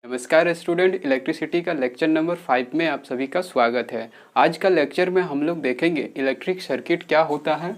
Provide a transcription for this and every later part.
नमस्कार student, electricity का lecture number 5 में आप सभी का स्वागत है। आज का लेक्चर में हम लोग देखेंगे इलेक्ट्रिक सर्किट क्या होता है,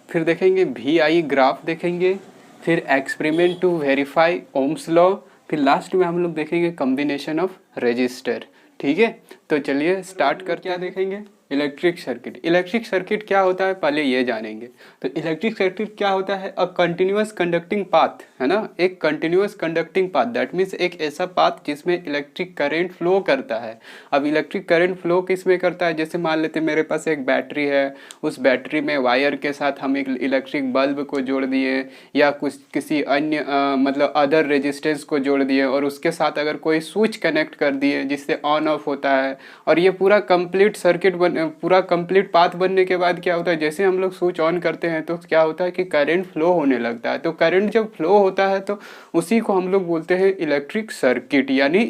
फिर देखेंगे VI ग्राफ देखेंगे, फिर experiment to verify Ohm's law, फिर लास्ट में हम लोग देखेंगे कॉम्बिनेशन ऑफ रजिस्टर। ठीक है, तो चलिए स्टार्ट कर। क्या देखेंगे? Electric circuit. इलेक्ट्रिक सर्किट क्या होता है पहले ये जानेंगे। तो इलेक्ट्रिक सर्किट क्या होता है? अ कंटिन्यूअस कंडक्टिंग पाथ, है ना, एक continuous conducting path, that means एक ऐसा पाथ जिसमें इलेक्ट्रिक करंट फ्लो करता है। अब इलेक्ट्रिक करंट फ्लो किस में करता है? जैसे मान लेते मेरे पास एक बैटरी है, उस बैटरी में वायर के साथ हम एक इलेक्ट्रिक बल्ब को जोड़ दिए या कुछ किसी अन्य मतलब अदर रेजिस्टेंस को जोड़ दिए और उसके साथ अगर कोई स्विच कनेक्ट कर दिए जिससे ऑन ऑफ होता है, और ये पूरा कंप्लीट सर्किट पूरा कंप्लीट पाथ बनने के बाद क्या होता है, जैसे हम लोग स्विच ऑन करते हैं तो क्या होता है कि करंट फ्लो होने लगता है। तो करंट जब फ्लो होता है तो उसी को हम लोग बोलते हैं इलेक्ट्रिक सर्किट, यानी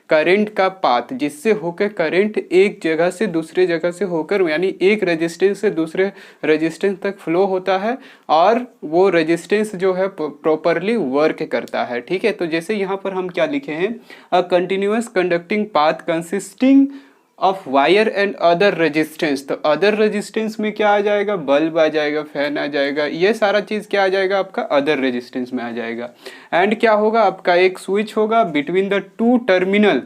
करंट का पाथ जिससे होकर करंट एक जगह से दूसरे जगह से होकर यानी एक रेजिस्टेंस से दूसरे रेजिस्टेंस तक फ्लो होता है और वो रेजिस्टेंस जो है प्रॉपरली वर्क करता है। ठीक है, तो जैसे यहाँ पर हम क्या लिखे हैं, a continuous conducting path consisting of wire and other resistance. तो अदर रेजिस्टेंस में क्या आ जाएगा? बल्ब आ जाएगा, फैन आ जाएगा, ये सारा चीज क्या आ जाएगा आपका अदर रेजिस्टेंस में आ जाएगा। एंड क्या होगा आपका, एक स्विच होगा between the two terminal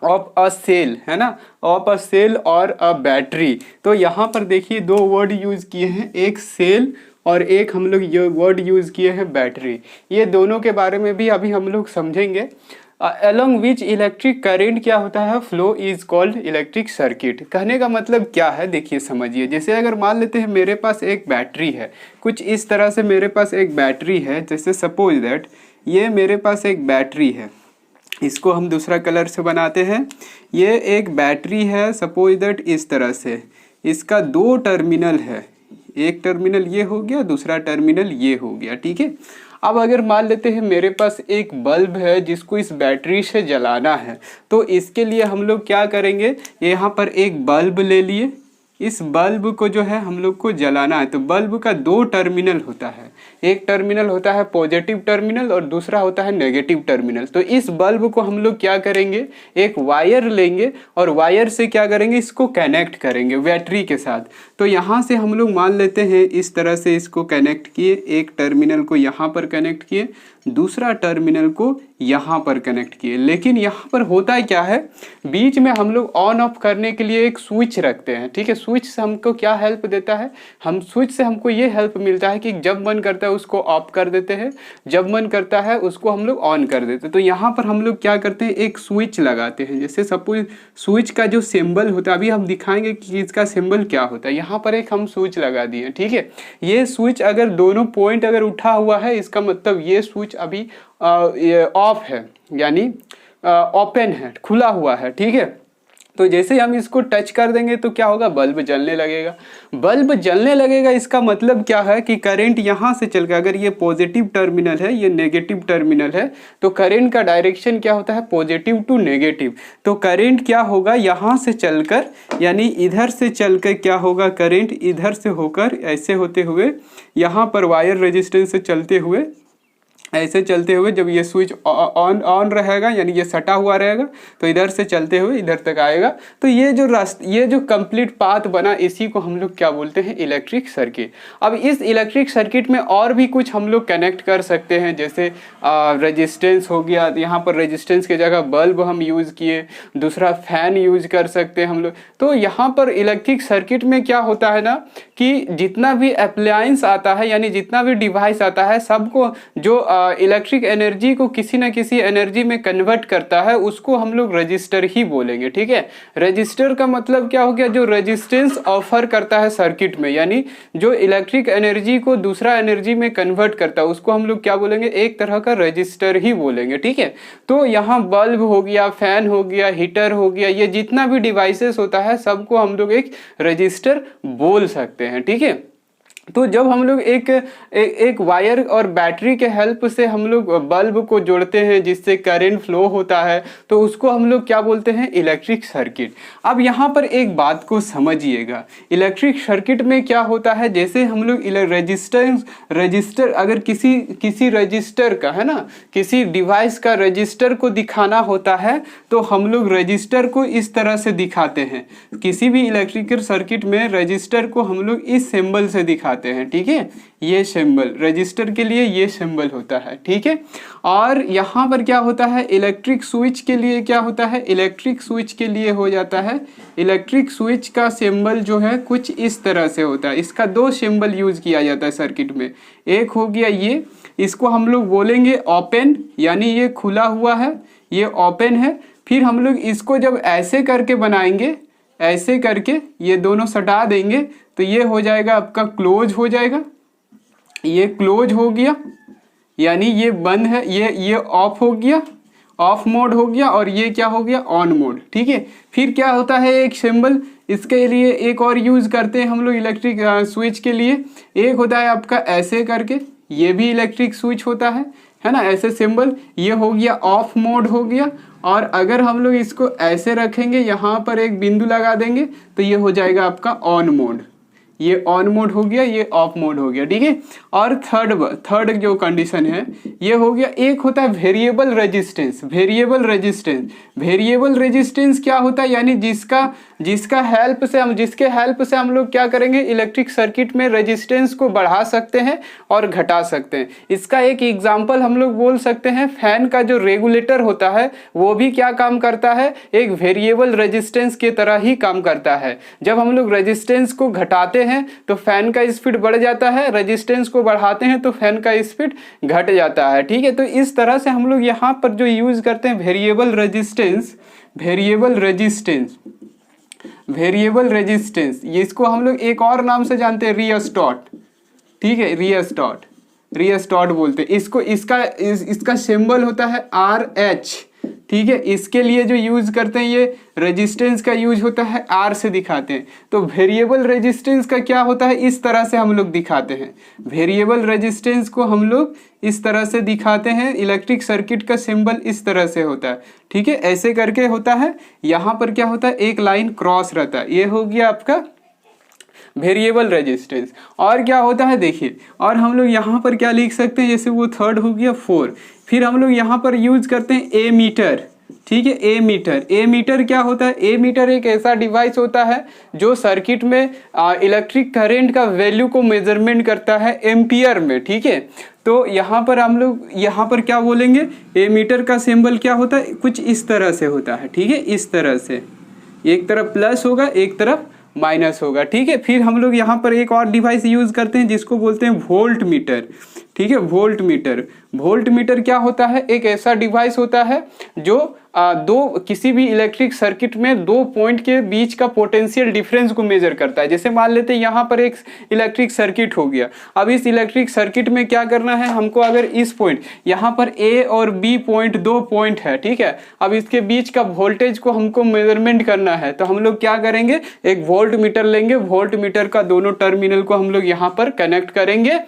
of a cell, है ना, ऑफ अ सेल और अ बैटरी। तो यहाँ पर देखिए दो वर्ड यूज किए हैं, एक सेल और एक हम लोग ये वर्ड यूज किए हैं बैटरी। ये दोनों के बारे में भी अभी हम लोग समझेंगे। along which इलेक्ट्रिक करेंट क्या होता है, flow is called electric circuit. कहने का मतलब क्या है, देखिए समझिए। जैसे अगर मान लेते हैं मेरे पास एक बैटरी है, कुछ इस तरह से मेरे पास एक बैटरी है, जैसे सपोज दैट ये मेरे पास एक बैटरी है, इसको हम दूसरा कलर से बनाते हैं। ये एक बैटरी है सपोज दैट इस तरह से, इसका दो टर्मिनल है, एक टर्मिनल ये हो गया, दूसरा टर्मिनल ये हो गया। ठीक है, अब अगर मान लेते हैं मेरे पास एक बल्ब है जिसको इस बैटरी से जलाना है, तो इसके लिए हम लोग क्या करेंगे, यहाँ पर एक बल्ब ले लिए, इस बल्ब को जो है हम लोग को जलाना है। तो बल्ब का दो टर्मिनल होता है, एक टर्मिनल होता है पॉजिटिव टर्मिनल और दूसरा होता है नेगेटिव टर्मिनल। तो इस बल्ब को हम लोग क्या करेंगे, एक वायर लेंगे और वायर से क्या करेंगे, इसको कनेक्ट करेंगे बैटरी के साथ। तो यहाँ से हम लोग मान लेते हैं इस तरह से इसको कनेक्ट किए, एक टर्मिनल को यहाँ पर कनेक्ट किए, दूसरा टर्मिनल को यहाँ पर कनेक्ट किए। लेकिन यहाँ पर होता है क्या है, बीच में हम लोग ऑन ऑफ करने के लिए एक स्विच रखते हैं। ठीक है, स्विच से हमको क्या हेल्प देता है, हम स्विच से हमको ये हेल्प मिलता है कि जब मन करता है उसको ऑफ कर देते हैं, जब मन करता है उसको हम लोग ऑन कर देते हैं। तो यहाँ पर हम लोग क्या करते हैं, एक स्विच लगाते हैं। जैसे सपोज स्विच का जो सिंबल होता है, अभी हम दिखाएंगे कि इसका सिंबल क्या होता है। यहाँ पर एक हम स्विच लगा दिए। ठीक है, ये स्विच अगर दोनों पॉइंट अगर उठा हुआ है, इसका मतलब ये स्विच अभी ऑफ है, यानी ओपन है, खुला हुआ है। ठीक है, तो जैसे हम इसको टच कर देंगे तो क्या होगा, बल्ब जलने लगेगा। बल्ब जलने लगेगा, इसका मतलब क्या है कि करंट यहाँ से चल के, अगर ये पॉजिटिव टर्मिनल है, ये नेगेटिव टर्मिनल है, तो करंट का डायरेक्शन क्या होता है, पॉजिटिव टू नेगेटिव। तो करंट क्या होगा, यहाँ से चलकर, यानी इधर से चलकर क्या होगा, करंट इधर से होकर ऐसे होते हुए यहाँ पर वायर रेजिस्टेंस से चलते हुए, ऐसे चलते हुए, जब ये स्विच ऑन रहेगा यानी ये सटा हुआ रहेगा, तो इधर से चलते हुए इधर तक आएगा। तो ये जो कंप्लीट पाथ बना, इसी को हम लोग क्या बोलते हैं, इलेक्ट्रिक सर्किट। अब इस इलेक्ट्रिक सर्किट में और भी कुछ हम लोग कनेक्ट कर सकते हैं, जैसे रेजिस्टेंस हो गया, यहाँ पर रेजिस्टेंस की जगह बल्ब हम यूज़ किए, दूसरा फैन यूज कर सकते हैं हम लोग। तो यहाँ पर इलेक्ट्रिक सर्किट में क्या होता है ना, कि जितना भी अप्लायंस आता है, यानी जितना भी डिवाइस आता है, सबको जो इलेक्ट्रिक एनर्जी को किसी न किसी एनर्जी में कन्वर्ट करता है, उसको हम लोग रजिस्टर ही बोलेंगे। ठीक है, रजिस्टर का मतलब क्या हो गया, जो रेजिस्टेंस ऑफर करता है सर्किट में, यानी जो इलेक्ट्रिक एनर्जी को दूसरा एनर्जी में कन्वर्ट करता है, उसको हम लोग क्या बोलेंगे, एक तरह का रजिस्टर ही बोलेंगे। ठीक है, तो यहाँ बल्ब हो गया, फैन हो गया, हीटर हो गया, ये जितना भी डिवाइसेस होता है सबको हम लोग एक रजिस्टर बोल सकते हैं। ठीक है, तो जब हम लोग एक वायर और बैटरी के हेल्प से हम लोग बल्ब को जोड़ते हैं जिससे करंट फ्लो होता है, तो उसको हम लोग क्या बोलते हैं, इलेक्ट्रिक सर्किट। अब यहाँ पर एक बात को समझिएगा, इलेक्ट्रिक सर्किट में क्या होता है, जैसे हम लोग रजिस्टर अगर किसी रजिस्टर का है ना, किसी डिवाइस का रजिस्टर को दिखाना होता है तो हम लोग रजिस्टर को इस तरह से दिखाते हैं। किसी भी इलेक्ट्रिकल सर्किट में रजिस्टर को हम लोग इस सिंबल से दिखाते हैं, ठीक है। ये सिंबल रजिस्टर के लिए ये सिंबल होता है, ठीक है। और यहाँ पर क्या होता है, इलेक्ट्रिक स्विच के लिए क्या होता है, इलेक्ट्रिक स्विच के लिए हो जाता है, इलेक्ट्रिक स्विच का सिंबल जो है कुछ इस तरह से होता है। इसका दो सिंबल यूज किया जाता है सर्किट में। एक हो गया ये, इसको हम लोग बोलेंगे ओपन, यानी ये खुला हुआ है, ये ओपन है। फिर हम लोग इसको जब ऐसे करके बनाएंगे, ऐसे करके ये दोनों सटा देंगे तो ये हो जाएगा आपका क्लोज हो जाएगा, ये क्लोज हो गया, यानी ये बंद है, ये ऑफ हो गया, ऑफ मोड हो गया, और ये क्या हो गया, ऑन मोड, ठीक है। फिर क्या होता है, एक सिंबल इसके लिए एक और यूज करते हैं हम लोग इलेक्ट्रिक स्विच के लिए। एक होता है आपका ऐसे करके, ये भी इलेक्ट्रिक स्विच होता है ना, ऐसे सिंबल, ये हो गया ऑफ मोड हो गया। और अगर हम लोग इसको ऐसे रखेंगे, यहाँ पर एक बिंदु लगा देंगे तो ये हो जाएगा आपका ऑन मोड, ये ऑन मोड हो गया, ये ऑफ मोड हो गया, ठीक है। और थर्ड जो कंडीशन है ये हो गया, एक होता है वेरिएबल रेजिस्टेंस। वेरिएबल रेजिस्टेंस क्या होता है, यानी जिसके हेल्प से हम लोग क्या करेंगे, इलेक्ट्रिक सर्किट में रेजिस्टेंस को बढ़ा सकते हैं और घटा सकते हैं। इसका एक एग्जांपल हम लोग बोल सकते हैं, फैन का जो रेगुलेटर होता है वो भी क्या काम करता है, एक वेरिएबल रेजिस्टेंस की तरह ही काम करता है। जब हम लोग रेजिस्टेंस को घटाते हैं तो फैन का स्पीड बढ़ जाता है, रेजिस्टेंस को बढ़ाते हैं तो फैन का स्पीड घट जाता है, ठीक है। तो इस तरह से हम लोग यहाँ पर जो यूज करते हैं वेरिएबल रेजिस्टेंस, इसको हम लोग एक और नाम से जानते हैं, रियोस्टेट, ठीक है, रियोस्टेट बोलते हैं इसको। इसका सिंबल होता है RH, ठीक है। इसके लिए जो यूज करते हैं, ये रेजिस्टेंस का यूज होता है R से दिखाते हैं। तो वेरिएबल रेजिस्टेंस का क्या होता है, इस तरह से हम लोग दिखाते हैं। वेरिएबल रेजिस्टेंस को हम लोग इस तरह से दिखाते हैं, इलेक्ट्रिक सर्किट का सिंबल इस तरह से होता है, ठीक है, ऐसे करके होता है। यहाँ पर क्या होता है, एक लाइन क्रॉस रहता है, ये हो गया आपका वेरिएबल रेजिस्टेंस। और क्या होता है देखिए, और हम लोग यहाँ पर क्या लिख सकते हैं, जैसे वो थर्ड हो गया 4। फिर हम लोग यहाँ पर यूज करते हैं ए मीटर, ठीक है। ए मीटर क्या होता है, ए मीटर एक ऐसा डिवाइस होता है जो सर्किट में इलेक्ट्रिक करंट का वैल्यू को मेजरमेंट करता है एम्पियर में, ठीक है। तो यहाँ पर हम लोग यहाँ पर क्या बोलेंगे, ए मीटर का सिंबल क्या होता है, कुछ इस तरह से होता है, ठीक है, इस तरह से, एक तरफ प्लस होगा, एक तरफ माइनस होगा, ठीक है। फिर हम लोग यहाँ पर एक और डिवाइस यूज करते हैं जिसको बोलते हैं वोल्ट मीटर, ठीक है। वोल्ट मीटर क्या होता है, एक ऐसा डिवाइस होता है जो किसी भी इलेक्ट्रिक सर्किट में दो पॉइंट के बीच का पोटेंशियल डिफरेंस को मेजर करता है। जैसे मान लेते हैं यहाँ पर एक इलेक्ट्रिक सर्किट हो गया, अब इस इलेक्ट्रिक सर्किट में क्या करना है हमको, अगर इस पॉइंट यहाँ पर A और B पॉइंट, दो पॉइंट है, ठीक है। अब इसके बीच का वोल्टेज को हमको मेजरमेंट करना है, तो हम लोग क्या करेंगे, एक वोल्ट मीटर लेंगे, वोल्ट मीटर का दोनों टर्मिनल को हम लोग यहाँ पर कनेक्ट करेंगे,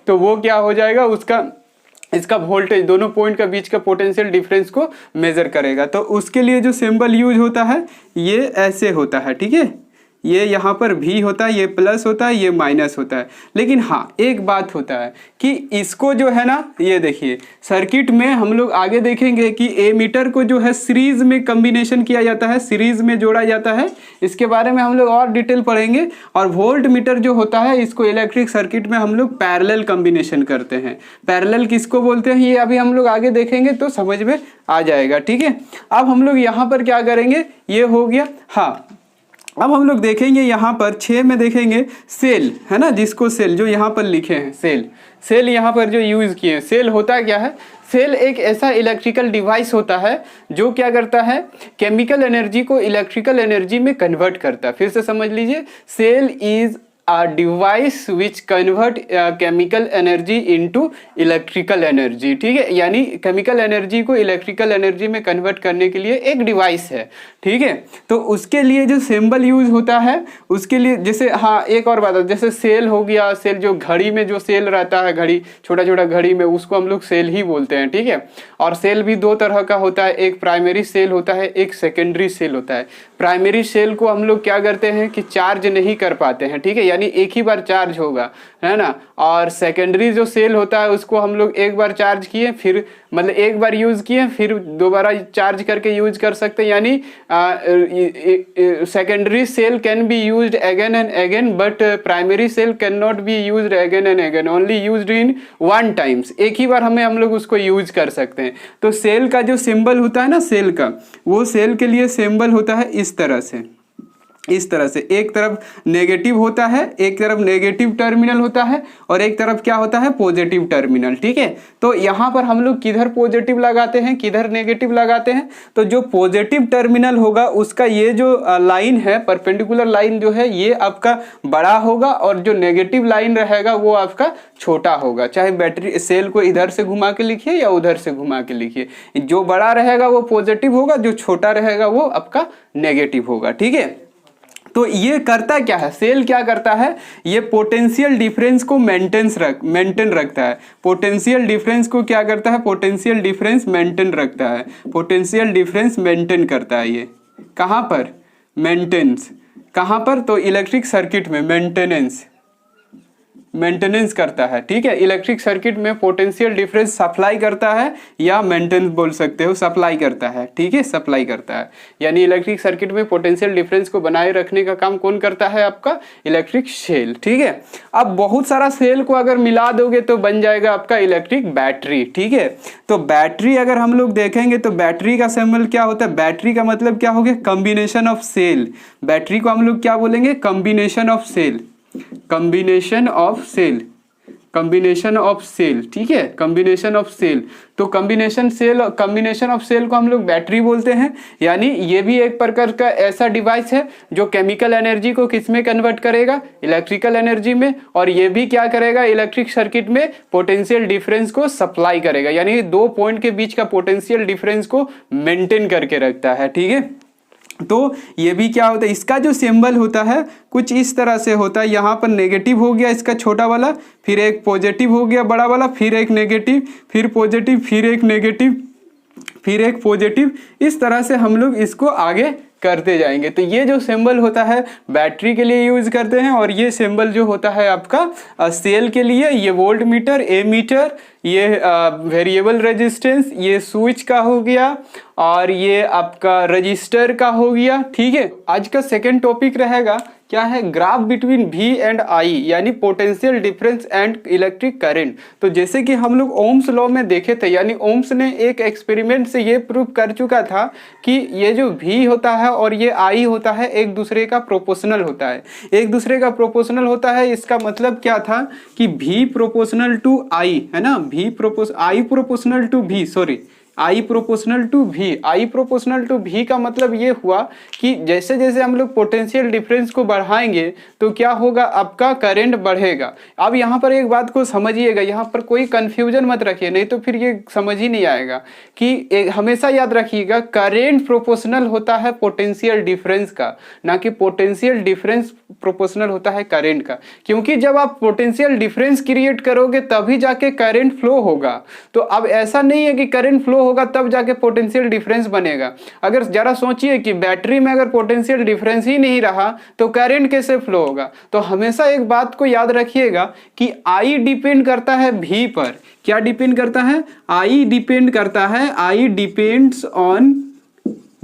तो वो क्या हो जाएगा, इसका वोल्टेज दोनों पॉइंट का बीच का पोटेंशियल डिफरेंस को मेजर करेगा। तो उसके लिए जो सिंबल यूज होता है ये ऐसे होता है, ठीक है। ये यहाँ पर V होता है, ये प्लस होता है, ये माइनस होता है। लेकिन हाँ, एक बात होता है कि इसको जो है ना, ये देखिए सर्किट में हम लोग आगे देखेंगे कि ए मीटर को जो है सीरीज में कॉम्बिनेशन किया जाता है, सीरीज में जोड़ा जाता है। इसके बारे में हम लोग और डिटेल पढ़ेंगे। और वोल्ट मीटर जो होता है, इसको इलेक्ट्रिक सर्किट में हम लोग पैरेलल कॉम्बिनेशन करते हैं। पैरेलल किसको बोलते हैं, ये अभी हम लोग आगे देखेंगे तो समझ में आ जाएगा, ठीक है। अब हम लोग यहाँ पर क्या करेंगे, ये हो गया। हाँ, अब हम लोग देखेंगे यहाँ पर 6 में देखेंगे सेल, है ना, जिसको सेल जो यहाँ पर लिखे हैं, सेल यहाँ पर जो यूज किए हैं। सेल होता क्या है, सेल एक ऐसा इलेक्ट्रिकल डिवाइस होता है जो क्या करता है, केमिकल एनर्जी को इलेक्ट्रिकल एनर्जी में कन्वर्ट करता है। फिर से समझ लीजिए, cell is device which convert chemical energy into electrical energy. ठीक है, यानी केमिकल एनर्जी को इलेक्ट्रिकल एनर्जी में कन्वर्ट करने के लिए एक डिवाइस है। ठीक है, तो उसके लिए जो सिंबल यूज होता है उसके लिए, जैसे हाँ एक और बात है, जैसे सेल हो गया, सेल जो घड़ी में जो सेल रहता है, घड़ी छोटा छोटा घड़ी में, उसको हम लोग सेल ही बोलते हैं। ठीक है, और सेल भी दो तरह का होता है, एक प्राइमरी सेल होता है, एक सेकेंडरी सेल होता है। प्राइमरी सेल को हम लोग क्या करते हैं कि चार्ज नहीं कर पाते हैं। ठीक है, यानी एक ही बार चार्ज होगा, है ना। और सेकेंडरी जो सेल होता है उसको हम लोग एक बार चार्ज किए, फिर मतलब एक बार यूज किए फिर दोबारा चार्ज करके यूज कर सकते हैं। यानी secondary cell can be used again and again, but primary cell can not be used again and again, only used in one times. एक ही बार हम लोग उसको यूज कर सकते हैं। तो सेल का जो सिंबल होता है ना, सेल का, वो सेल के लिए सिंबल होता है इस तरह से, इस तरह से। एक तरफ नेगेटिव होता है, एक तरफ नेगेटिव टर्मिनल होता है, और एक तरफ क्या होता है, पॉजिटिव टर्मिनल। ठीक है, तो यहाँ पर हम लोग किधर पॉजिटिव लगाते हैं, किधर नेगेटिव लगाते हैं। तो जो पॉजिटिव टर्मिनल होगा उसका ये जो लाइन है, परपेंडिकुलर लाइन जो है, ये आपका बड़ा होगा, और जो नेगेटिव लाइन रहेगा वो आपका छोटा होगा। चाहे बैटरी सेल को इधर से घुमा के लिखिए या उधर से घुमा के लिखिए, जो बड़ा रहेगा वो पॉजिटिव होगा, जो छोटा रहेगा वो आपका नेगेटिव होगा। ठीक है, तो ये करता क्या है, सेल क्या करता है, ये पोटेंशियल डिफरेंस को मेंटेन रखता है। पोटेंशियल डिफरेंस को क्या करता है, पोटेंशियल डिफरेंस मेंटेन रखता है, पोटेंशियल डिफरेंस मेंटेन करता है। ये कहाँ पर, मेंटेनेंस, कहाँ पर, तो इलेक्ट्रिक सर्किट में मेंटेनेंस करता है। ठीक है, इलेक्ट्रिक सर्किट में पोटेंशियल डिफरेंस सप्लाई करता है, या मेंटेनेंस बोल सकते हो, सप्लाई करता है। ठीक है, सप्लाई करता है, यानी इलेक्ट्रिक सर्किट में पोटेंशियल डिफरेंस को बनाए रखने का काम कौन करता है, आपका इलेक्ट्रिक सेल। ठीक है, अब बहुत सारा सेल को अगर मिला दोगे तो बन जाएगा आपका इलेक्ट्रिक बैटरी। ठीक है, तो बैटरी अगर हम लोग देखेंगे तो बैटरी का सिंबल क्या होता है, बैटरी का मतलब क्या हो गया, कॉम्बिनेशन ऑफ सेल। बैटरी को हम लोग क्या बोलेंगे, combination of cell, combination of cell, combination of cell. ठीक है, कॉम्बिनेशन ऑफ सेल, तो कॉम्बिनेशन ऑफ सेल को हम लोग बैटरी बोलते हैं। यानी ये भी एक प्रकार का ऐसा डिवाइस है जो केमिकल एनर्जी को किस में कन्वर्ट करेगा, इलेक्ट्रिकल एनर्जी में, और ये भी क्या करेगा, इलेक्ट्रिक सर्किट में पोटेंशियल डिफरेंस को सप्लाई करेगा, यानी दो पॉइंट के बीच का पोटेंशियल डिफरेंस को मेंटेन करके रखता है। ठीक है, तो ये भी क्या होता है, इसका जो सिंबल होता है कुछ इस तरह से होता है। यहाँ पर नेगेटिव हो गया इसका छोटा वाला, फिर एक पॉजिटिव हो गया बड़ा वाला, फिर एक नेगेटिव, फिर पॉजिटिव, फिर एक नेगेटिव, फिर एक पॉजिटिव। इस तरह से हम लोग इसको आगे करते जाएंगे। तो ये जो सिंबल होता है बैटरी के लिए यूज करते हैं, और ये सिंबल जो होता है आपका सेल के लिए, ये वोल्ट मीटर, ए मीटर, ये वेरिएबल रेजिस्टेंस, ये स्विच का हो गया, और ये आपका रजिस्टर का हो गया। ठीक है, आज का सेकंड टॉपिक रहेगा क्या है, graph between V and I, यानी potential difference and electric current. तो जैसे कि हम लोग ओम्स लॉ में देखे थे, यानी ओम्स ने एक एक्सपेरिमेंट से ये प्रूव कर चुका था कि ये जो V होता है और ये I होता है एक दूसरे का प्रोपोर्शनल होता है, एक दूसरे का प्रोपोर्शनल होता है। इसका मतलब क्या था कि V प्रोपोर्शनल टू I, है ना, I proportional to V, sorry, I proportional to V। I proportional to V का मतलब ये हुआ कि जैसे जैसे हम लोग पोटेंशियल डिफरेंस को बढ़ाएंगे तो क्या होगा, आपका करंट बढ़ेगा। अब यहाँ पर एक बात को समझिएगा, यहाँ पर कोई कंफ्यूजन मत रखिए, नहीं तो फिर ये समझ ही नहीं आएगा। कि हमेशा याद रखिएगा, करंट प्रोपोर्शनल होता है पोटेंशियल डिफरेंस का, ना कि पोटेंशियल डिफरेंस प्रोपोर्शनल होता है करंट का। क्योंकि जब आप पोटेंशियल डिफरेंस क्रिएट करोगे तभी जाके करंट फ्लो होगा। तो अब ऐसा नहीं है कि करंट फ्लो होगा तब जाके पोटेंशियल डिफरेंस बनेगा। अगर जरा सोचिए कि बैटरी में अगर पोटेंशियल डिफरेंस ही नहीं रहा तो करंट कैसे फ्लो होगा। तो हमेशा एक बात को याद रखिएगा कि I डिपेंड करता है V पर। क्या डिपेंड करता है, I डिपेंड करता है, I डिपेंड्स ऑन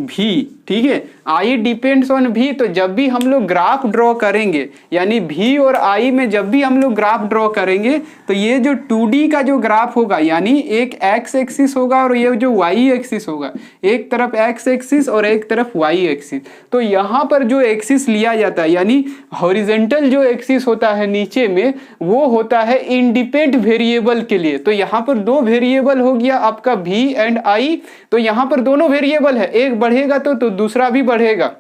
V। ठीक है, I डिपेंड्स ऑन V। तो जब भी हम लोग ग्राफ ड्रॉ करेंगे, यानी V और I में जब भी हम लोग ग्राफ ड्रॉ करेंगे तो ये जो 2D का जो ग्राफ होगा, यानी एक x एक्सिस होगा और ये जो y एक्सिस होगा, एक तरफ x एक्सिस और एक तरफ y एक्सिस। तो यहाँ पर जो एक्सिस लिया जाता है, यानी हॉरिजेंटल जो एक्सिस होता है नीचे में, वो होता है इंडिपेंडेंट वेरिएबल के लिए। तो यहाँ पर दो वेरिएबल हो गया आपका V एंड I। तो यहाँ पर दोनों वेरिएबल है, एक बढ़ेगा तो दूसरा भी बढ़ेगा।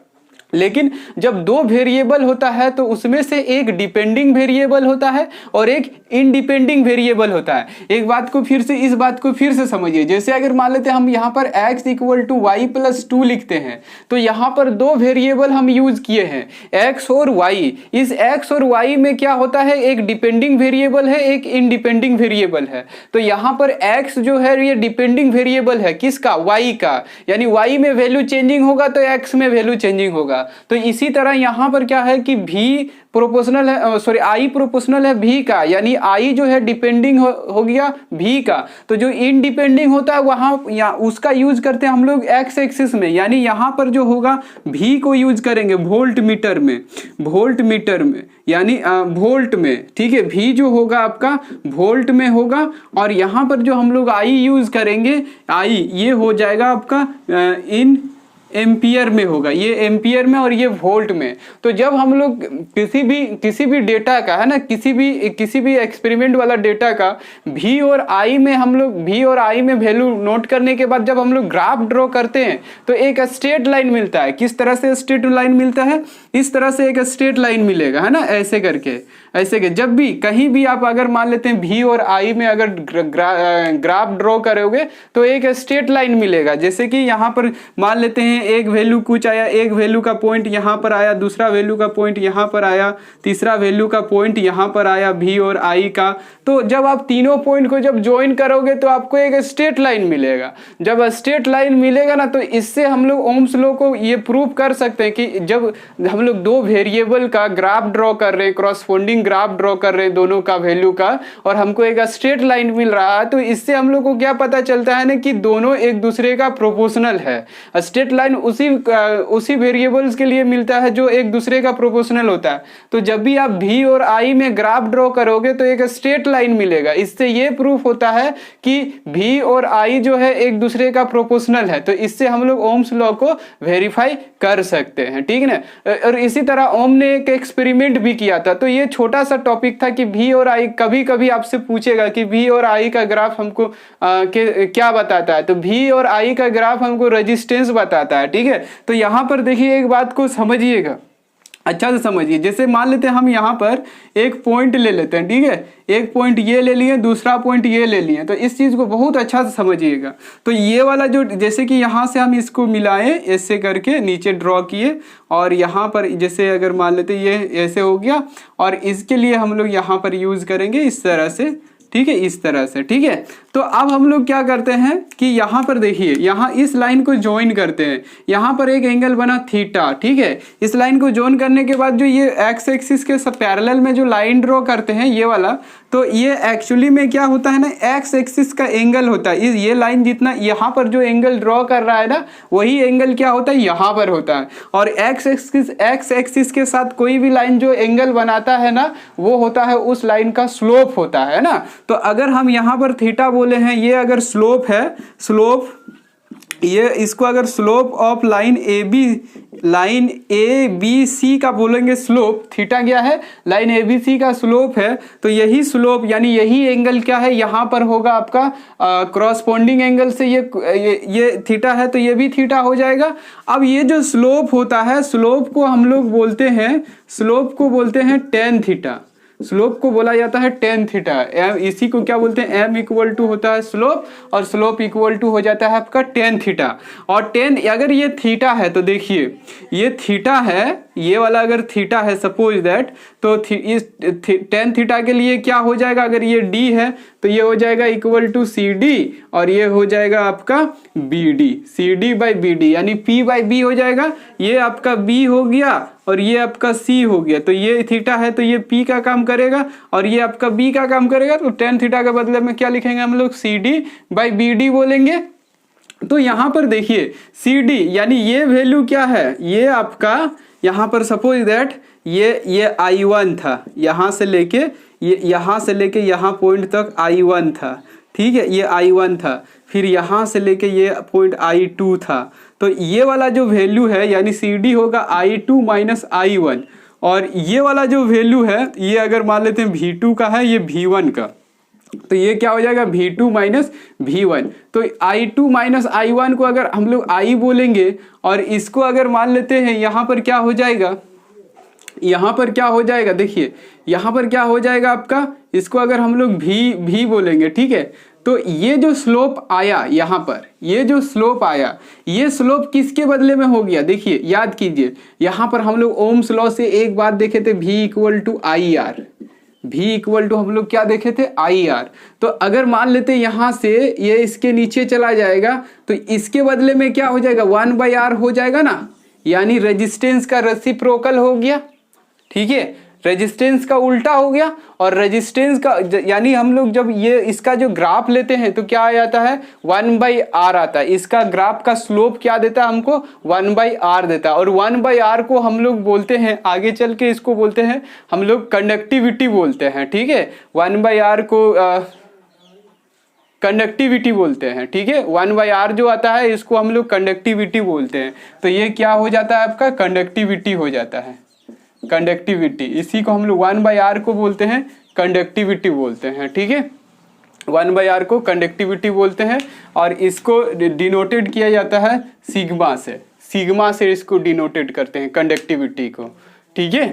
लेकिन जब दो वेरिएबल होता है तो उसमें से एक डिपेंडिंग वेरिएबल होता है और एक इंडिपेंडिंग वेरिएबल होता है। एक बात को फिर से, इस बात को फिर से समझिए। जैसे अगर मान लेते हैं हम यहाँ पर x equal to y plus 2 लिखते हैं, तो यहाँ पर दो वेरिएबल हम यूज किए हैं, x और y। इस x और y में क्या होता है, एक डिपेंडिंग वेरिएबल है, एक इंडिपेंडिंग वेरिएबल है। तो यहाँ पर x जो है ये डिपेंडिंग वेरिएबल है, किसका, y का, यानी y में वैल्यू चेंजिंग होगा तो x में वैल्यू चेंजिंग होगा। तो इसी तरह यहां पर क्या है कि v प्रोपोर्शनल है, सॉरी i प्रोपोर्शनल है v का, यानी i जो है डिपेंडिंग हो गया v का। तो जो इंडिपेंडिंग होता है वहां उसका यूज करते हैं हम लोग x एक्सिस में, यानी यहां पर जो होगा v को यूज करेंगे वोल्ट मीटर में, वोल्ट मीटर में यानी वोल्ट में, ठीक है। v जो होगा आपका वोल्ट में होगा, और यहां पर जो हम लोग i यूज करेंगे, i ये हो जाएगा आपका इन एम्पियर में होगा, ये एम्पियर में और ये वोल्ट में। तो जब हम लोग किसी भी डेटा का, है ना, किसी भी एक्सपेरिमेंट वाला डेटा का v और i में हम लोग v और i में वैल्यू नोट करने के बाद जब हम लोग ग्राफ ड्रॉ करते हैं तो एक स्ट्रेट लाइन मिलता है। किस तरह से स्ट्रेट लाइन मिलता है, इस तरह से एक स्ट्रेट लाइन मिलेगा, है ना, ऐसे करके, ऐसे के। जब भी कहीं भी आप अगर मान लेते हैं v और i में अगर ग्राफ ड्रॉ करोगे तो एक स्ट्रेट लाइन मिलेगा। जैसे कि यहाँ पर मान लेते हैं एक वैल्यू कुछ आया, एक वैल्यू का पॉइंट यहाँ पर आया, दूसरा वैल्यू का पॉइंट यहाँ पर आया, तीसरा वैल्यू का पॉइंट यहाँ पर आया v और i का। तो जब आप तीनों पॉइंट को जब ज्वाइन करोगे तो आपको एक स्ट्रेट लाइन मिलेगा। जब स्ट्रेट लाइन मिलेगा ना, तो इससे हम लोग ओम्स लॉ को ये प्रूव कर सकते हैं कि जब हम लोग दो वेरिएबल का ग्राफ ड्रॉ कर रहे हैं, क्रॉसपोंडिंग ग्राफ ड्रॉ कर रहे हैं दोनों का वैल्यू का, और हमको एक स्ट्रेट लाइन मिल रहा है, तो इससे हम लोग को क्या पता चलता है ना कि दोनों एक दूसरे का प्रोपोर्शनल है। स्ट्रेट लाइन उसी वेरिएबल्स के लिए मिलता है जो एक दूसरे का प्रोपोर्शनल होता है। तो जब भी आप v और i में ग्राफ ड्रॉ करोगे तो एक स्ट्रेट लाइन मिलेगा। इससे ये प्रूफ होता है कि v और i जो है एक दूसरे का प्रोपोर्शनल है। तो इससे हम लोग ओम्स लॉ को वेरीफाई कर सकते हैं, ठीक है ना। और इसी तरह ओम ने एक एक्सपेरिमेंट भी किया था। तो ये छोटा सा टॉपिक था कि v और i, कभी कभी आपसे पूछेगा कि v और i का ग्राफ हमको क्या बताता है। तो v और i का ग्राफ हमको रेजिस्टेंस बताता है, ठीक है। तो यहाँ पर देखिए एक बात को समझिएगा, अच्छा से समझिए। जैसे मान लेते हैं हम यहाँ पर एक पॉइंट ले लेते हैं, ठीक है, एक पॉइंट ये ले लिए, दूसरा पॉइंट ये ले लिए। तो इस चीज़ को बहुत अच्छा से समझिएगा। तो ये वाला जो, जैसे कि यहाँ से हम इसको मिलाएं, ऐसे करके नीचे ड्रॉ किए, और यहाँ पर जैसे अगर मान लेते ये ऐसे हो गया, और इसके लिए हम लोग यहाँ पर यूज़ करेंगे इस तरह से, ठीक है, इस तरह से, ठीक है। तो अब हम लोग क्या करते हैं कि यहाँ पर देखिए, यहाँ इस लाइन को ज्वाइन करते हैं, यहाँ पर एक एंगल बना थीटा, ठीक है। इस लाइन को ज्वाइन करने के बाद जो ये एक्स एक्सिस के सब पैरेलल में जो लाइन ड्रॉ करते हैं ये वाला, तो ये एक्चुअली में क्या होता है ना, एक्स एक्सिस का एंगल होता है। ये लाइन जितना यहाँ पर जो एंगल ड्रॉ कर रहा है ना, वही एंगल क्या होता है, यहाँ पर होता है। और एक्स एक्सिस के साथ कोई भी लाइन जो एंगल बनाता है ना, वो होता है उस लाइन का स्लोप होता है ना। तो अगर हम यहाँ पर थीटा बोले हैं, ये अगर स्लोप है, स्लोप, ये इसको अगर slope of line A B C का बोलेंगे स्लोप, थीटा क्या है, लाइन ए बी सी का स्लोप है। तो यही स्लोप यानी यही एंगल क्या है, यहाँ पर होगा आपका क्रॉसपोंडिंग एंगल से ये थीटा है, तो ये भी थीटा हो जाएगा। अब ये जो स्लोप होता है, स्लोप को हम लोग बोलते हैं, स्लोप को बोलते हैं टेन थीटा, स्लोप को बोला जाता है टेन थीटा। इसी को क्या बोलते हैं, m इक्वल टू होता है स्लोप, और स्लोप इक्वल टू हो जाता है आपका टेन थीटा। और टेन, अगर ये थीटा है तो देखिए ये थीटा है, ये वाला अगर थीटा है सपोज दैट, तो इस टेन थीटा के लिए क्या हो जाएगा, अगर ये d है तो ये हो जाएगा इक्वल टू सी डी, और ये हो जाएगा आपका B D, C D by B D, यानी p बाई बी हो जाएगा। ये आपका b हो गया और ये आपका c हो गया। तो ये थीटा है तो ये p का काम करेगा और ये आपका b का काम करेगा। तो टेन थीटा के बदले में क्या लिखेंगे हम लोग, C D by B D बोलेंगे। तो यहाँ पर देखिए सी डी यानी ये वैल्यू क्या है, ये आपका यहाँ पर सपोज दैट ये I1 था, यहाँ से लेके यहाँ पॉइंट तक I1 था, ठीक है, ये I1 था। फिर यहाँ से लेके ये पॉइंट I2 था। तो ये वाला जो वैल्यू है यानी सी डी होगा I2 माइनस I1, और ये वाला जो वैल्यू है ये अगर मान लेते हैं V2 का है, ये V1 का, तो ये क्या हो जाएगा V2 माइनस V1। तो I2 माइनस I1 को अगर हम लोग I बोलेंगे और इसको अगर मान लेते हैं यहाँ पर क्या हो जाएगा, यहाँ पर क्या हो जाएगा, देखिए यहाँ पर क्या हो जाएगा आपका, इसको अगर हम लोग भी बोलेंगे, ठीक है। तो ये जो स्लोप आया यहाँ पर, ये जो स्लोप आया, ये स्लोप किसके बदले में हो गया, देखिए याद कीजिए, यहाँ पर हम लोग ओम्स लॉ से एक बात देखे थे, V equal to I R, V equal to हम लोग क्या देखे थे, आई आर। तो अगर मान लेते यहाँ से ये इसके नीचे चला जाएगा तो इसके बदले में क्या हो जाएगा, 1/r हो जाएगा ना, यानी रेजिस्टेंस का रेसिप्रोकल हो गया, ठीक है, रेजिस्टेंस का उल्टा हो गया। और रेजिस्टेंस का यानी हम लोग जब ये इसका जो ग्राफ लेते हैं तो क्या आ जाता है, 1/r आता है। इसका ग्राफ का स्लोप क्या देता है हमको, 1/r देता है। और 1/r को हम लोग बोलते हैं, आगे चल के इसको बोलते हैं हम लोग कंडक्टिविटी बोलते हैं, ठीक है। 1/r को कंडक्टिविटी बोलते हैं, ठीक है। 1/r जो आता है इसको हम लोग कंडक्टिविटी बोलते हैं। तो ये क्या हो जाता है आपका, कंडक्टिविटी हो जाता है, कंडक्टिविटी। इसी को हम लोग 1/r को बोलते हैं, कंडक्टिविटी बोलते हैं, ठीक है। 1/r को कंडक्टिविटी बोलते हैं और इसको डिनोटेड किया जाता है सिग्मा से, सिग्मा से इसको डिनोटेड करते हैं कंडक्टिविटी को, ठीक है।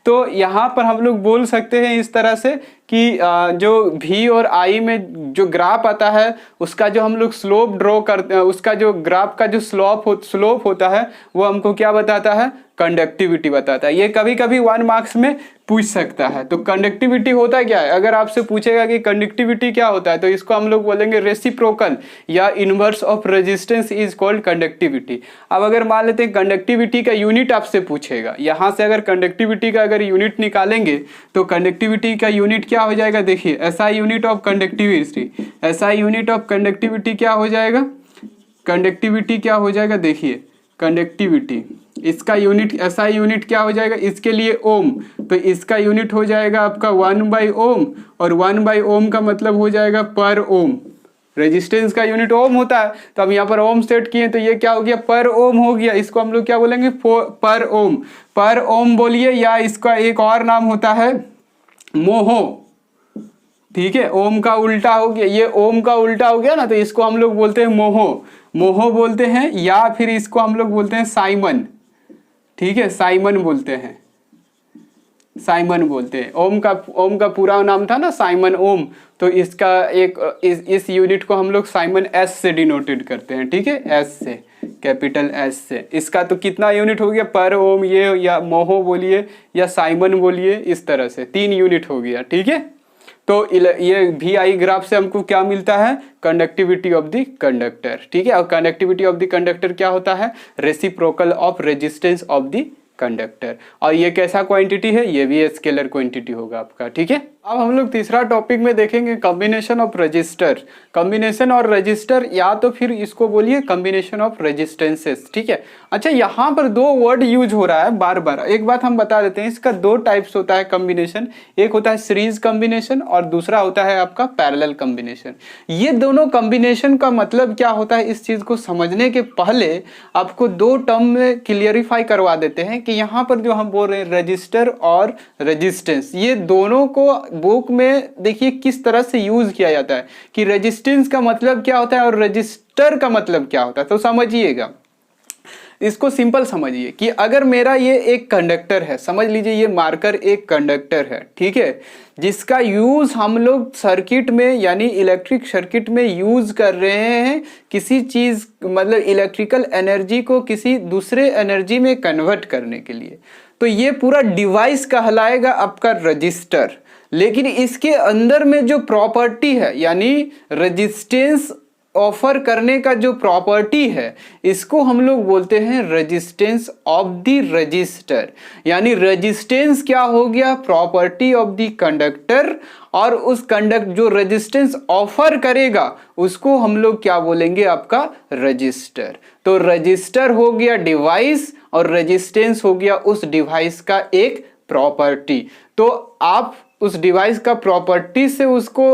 तो यहाँ पर हम लोग बोल सकते हैं इस तरह से कि जो V और I में जो ग्राफ आता है उसका जो हम लोग स्लोप ड्रॉ करते हैं, उसका जो ग्राफ का जो स्लोप होता है वो हमको क्या बताता है, कंडक्टिविटी बताता है। ये कभी कभी 1 मार्क्स में पूछ सकता है। तो कंडक्टिविटी होता क्या है, अगर आपसे पूछेगा कि कंडक्टिविटी क्या होता है तो इसको हम लोग बोलेंगे रेसिप्रोकल या inverse of resistance is called conductivity. अब अगर मान लेते हैं कंडक्टिविटी का यूनिट आपसे पूछेगा, यहाँ से अगर कंडक्टिविटी का अगर यूनिट निकालेंगे तो कंडक्टिविटी का यूनिट क्या हो जाएगा, देखिए SI unit of conductivity, SI unit of conductivity क्या हो जाएगा, कंडक्टिविटी क्या हो जाएगा, देखिए कंडक्टिविटी इसका यूनिट SI यूनिट क्या हो जाएगा, इसके लिए ओम, तो इसका यूनिट हो जाएगा आपका 1/ओम और 1/ओम का मतलब हो जाएगा पर ओम। रेजिस्टेंस का यूनिट ओम होता है तो हम यहाँ पर ओम सेट किए तो ये क्या हो गया, पर ओम हो गया। इसको हम लोग क्या बोलेंगे, पर ओम, पर ओम बोलिए, या इसका एक और नाम होता है मोहो, ठीक है। ओम का उल्टा हो गया, ये ओम का उल्टा हो गया ना, तो इसको हम लोग बोलते हैं मोहो, मोहो बोलते हैं, या फिर इसको हम लोग बोलते हैं साइमन, ठीक है, साइमन बोलते हैं, साइमन बोलते हैं। ओम का पूरा नाम था ना साइमन ओम, तो इसका एक इस यूनिट को हम लोग साइमन S से डिनोटेड करते हैं, ठीक है, S से, कैपिटल S से। इसका तो कितना यूनिट हो गया, पर ओम, ये या मोहो बोलिए या साइमन बोलिए, इस तरह से 3 यूनिट हो गया, ठीक है। तो ये VI ग्राफ से हमको क्या मिलता है, कंडक्टिविटी ऑफ द कंडक्टर, ठीक है। और कंडक्टिविटी ऑफ द कंडक्टर क्या होता है, reciprocal of resistance of the conductor. और ये कैसा क्वांटिटी है, ये भी स्केलर क्वांटिटी होगा आपका, ठीक है। अब हम लोग तीसरा टॉपिक में देखेंगे कॉम्बिनेशन ऑफ रजिस्टर, कॉम्बिनेशन और रजिस्टर, या तो फिर इसको बोलिए कॉम्बिनेशन ऑफ रेजिस्टेंसेस, ठीक है। अच्छा, यहाँ पर 2 वर्ड यूज हो रहा है बार बार। एक बात हम बता देते हैं, इसका 2 टाइप्स होता है कॉम्बिनेशन, एक होता है सीरीज कॉम्बिनेशन और दूसरा होता है आपका पैरेलल कॉम्बिनेशन। ये दोनों कॉम्बिनेशन का मतलब क्या होता है, इस चीज को समझने के पहले आपको 2 टर्म में क्लियरिफाई करवा देते हैं कि यहाँ पर जो हम बोल रहे हैं रजिस्टर और रेजिस्टेंस, ये दोनों को बुक में देखिए किस तरह से यूज किया जाता है कि रेजिस्टेंस का मतलब क्या होता है और रजिस्टर का मतलब क्या होता है। तो समझिएगा, इसको सिंपल समझिए कि अगर मेरा ये एक कंडक्टर है, समझ लीजिए ये मार्कर एक कंडक्टर है, ठीक है, जिसका यूज हम लोग सर्किट में यानी इलेक्ट्रिक सर्किट में यूज कर रहे हैं, किसी चीज मतलब इलेक्ट्रिकल एनर्जी को किसी दूसरे एनर्जी में कन्वर्ट करने के लिए, तो ये पूरा डिवाइस कहलाएगा आपका रजिस्टर। लेकिन इसके अंदर में जो प्रॉपर्टी है यानी रेजिस्टेंस ऑफर करने का जो प्रॉपर्टी है, इसको हम लोग बोलते हैं रेजिस्टेंस ऑफ द रजिस्टर। यानी रेजिस्टेंस क्या हो गया, प्रॉपर्टी ऑफ द कंडक्टर, और उस जो रेजिस्टेंस ऑफर करेगा उसको हम लोग क्या बोलेंगे, आपका रजिस्टर। तो रजिस्टर हो गया डिवाइस और रेजिस्टेंस हो गया उस डिवाइस का एक प्रॉपर्टी। तो आप उस डिवाइस का प्रॉपर्टी से उसको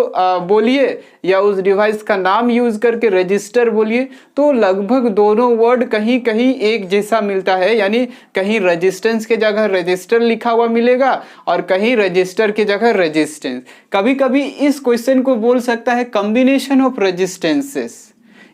बोलिए या उस डिवाइस का नाम यूज करके रजिस्टर बोलिए, तो लगभग दोनों वर्ड कहीं कहीं एक जैसा मिलता है। यानी कहीं रेजिस्टेंस के जगह रजिस्टर लिखा हुआ मिलेगा और कहीं रजिस्टर की जगह रेजिस्टेंस। कभी कभी इस क्वेश्चन को बोल सकता है कॉम्बिनेशन ऑफ रेजिस्टेंसेस,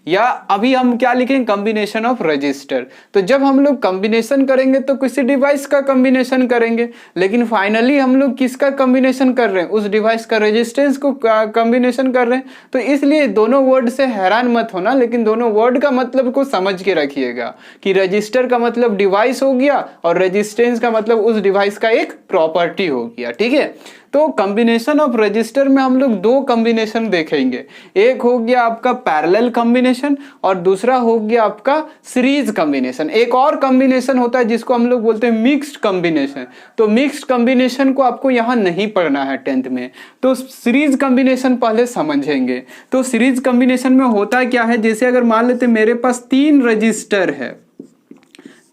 या अभी हम क्या लिखेंगे, कॉम्बिनेशन ऑफ रजिस्टर। तो जब हम लोग कॉम्बिनेशन करेंगे तो किसी डिवाइस का कॉम्बिनेशन करेंगे, लेकिन फाइनली हम लोग किसका कॉम्बिनेशन कर रहे हैं, उस डिवाइस का रेजिस्टेंस को कॉम्बिनेशन कर रहे हैं। तो इसलिए दोनों वर्ड से हैरान मत होना, लेकिन दोनों वर्ड का मतलब को समझ के रखिएगा कि रजिस्टर का मतलब डिवाइस हो गया और रेजिस्टेंस का मतलब उस डिवाइस का एक प्रॉपर्टी हो गया। ठीक है, तो कॉम्बिनेशन ऑफ रजिस्टर में हम लोग दो कॉम्बिनेशन देखेंगे। एक हो गया आपका पैरेलल कॉम्बिनेशन और दूसरा हो गया आपका सीरीज कॉम्बिनेशन। एक और कॉम्बिनेशन होता है जिसको हम लोग बोलते हैं मिक्स्ड कॉम्बिनेशन। तो मिक्स्ड कॉम्बिनेशन को आपको यहाँ नहीं पढ़ना है 10th में, तो सीरीज कॉम्बिनेशन पहले समझेंगे। तो सीरीज कॉम्बिनेशन में होता क्या है, जैसे अगर मान लेते मेरे पास 3 रजिस्टर है,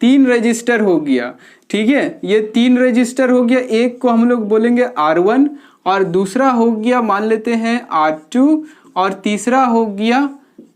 3 रजिस्टर हो गया। ठीक है, ये 3 रजिस्टर हो गया। एक को हम लोग बोलेंगे R1 और दूसरा हो गया मान लेते हैं R2 और तीसरा हो गया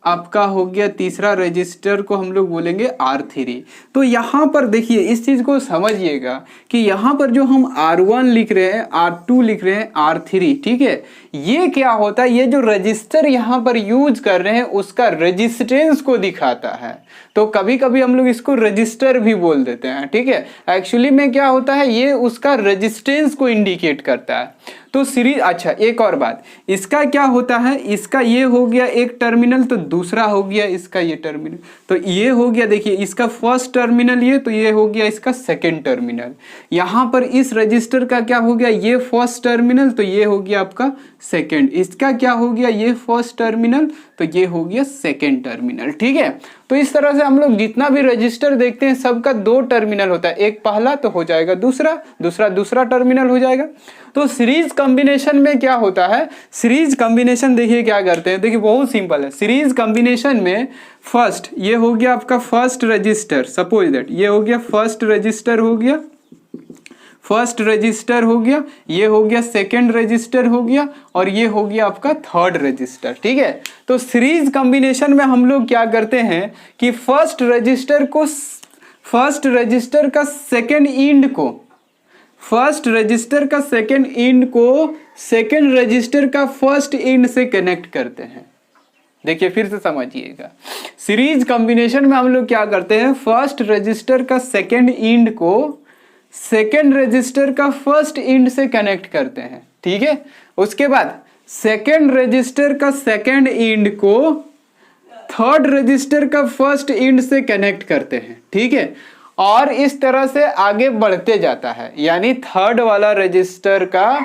आपका हो गया तीसरा रजिस्टर को हम लोग बोलेंगे R3। तो यहाँ पर देखिए इस चीज को समझिएगा कि यहाँ पर जो हम R1 लिख रहे हैं, R2 लिख रहे हैं, R3, ठीक है, ये क्या होता है, ये जो रजिस्टर यहाँ पर यूज कर रहे हैं उसका रेजिस्टेंस को दिखाता है। तो कभी कभी हम लोग इसको रजिस्टर भी बोल देते हैं। ठीक है, एक्चुअली में क्या होता है, ये उसका रेजिस्टेंस को इंडिकेट करता है। तो सीरीज, अच्छा एक और बात, इसका क्या होता है, इसका ये हो गया एक टर्मिनल, तो दूसरा हो गया इसका ये टर्मिनल। तो ये हो गया, देखिए इसका फर्स्ट टर्मिनल ये, तो ये हो गया इसका सेकंड टर्मिनल। यहाँ पर इस रजिस्टर का क्या हो गया, ये फर्स्ट टर्मिनल, तो ये हो गया आपका सेकंड। इसका क्या हो गया, ये फर्स्ट टर्मिनल, तो ये हो गया सेकंड टर्मिनल। ठीक है, तो इस तरह से हम लोग जितना भी रजिस्टर देखते हैं सबका 2 टर्मिनल होता है, एक पहला तो हो जाएगा दूसरा, दूसरा टर्मिनल हो जाएगा। तो सीरीज कॉम्बिनेशन में क्या होता है, सीरीज कॉम्बिनेशन देखिए क्या करते हैं, देखिए बहुत सिंपल है। सीरीज कॉम्बिनेशन में फर्स्ट ये हो गया आपका फर्स्ट रजिस्टर, सपोज दैट ये हो गया फर्स्ट रजिस्टर हो गया, फर्स्ट रजिस्टर हो गया, ये हो गया सेकंड रजिस्टर हो गया और ये हो गया आपका थर्ड रजिस्टर। ठीक है, तो सीरीज कॉम्बिनेशन में हम लोग क्या करते हैं कि फर्स्ट रजिस्टर का सेकंड इंड को, फर्स्ट रजिस्टर का सेकंड इंड को सेकंड रजिस्टर का फर्स्ट इंड से कनेक्ट करते हैं। देखिए फिर से समझिएगा, सीरीज कॉम्बिनेशन में हम लोग क्या करते हैं, फर्स्ट रजिस्टर का सेकंड इंड को सेकेंड रजिस्टर का फर्स्ट इंड से कनेक्ट करते हैं। ठीक है, उसके बाद सेकेंड रजिस्टर का सेकेंड इंड को थर्ड रजिस्टर का फर्स्ट इंड से कनेक्ट करते हैं। ठीक है, और इस तरह से आगे बढ़ते जाता है, यानी थर्ड वाला रजिस्टर का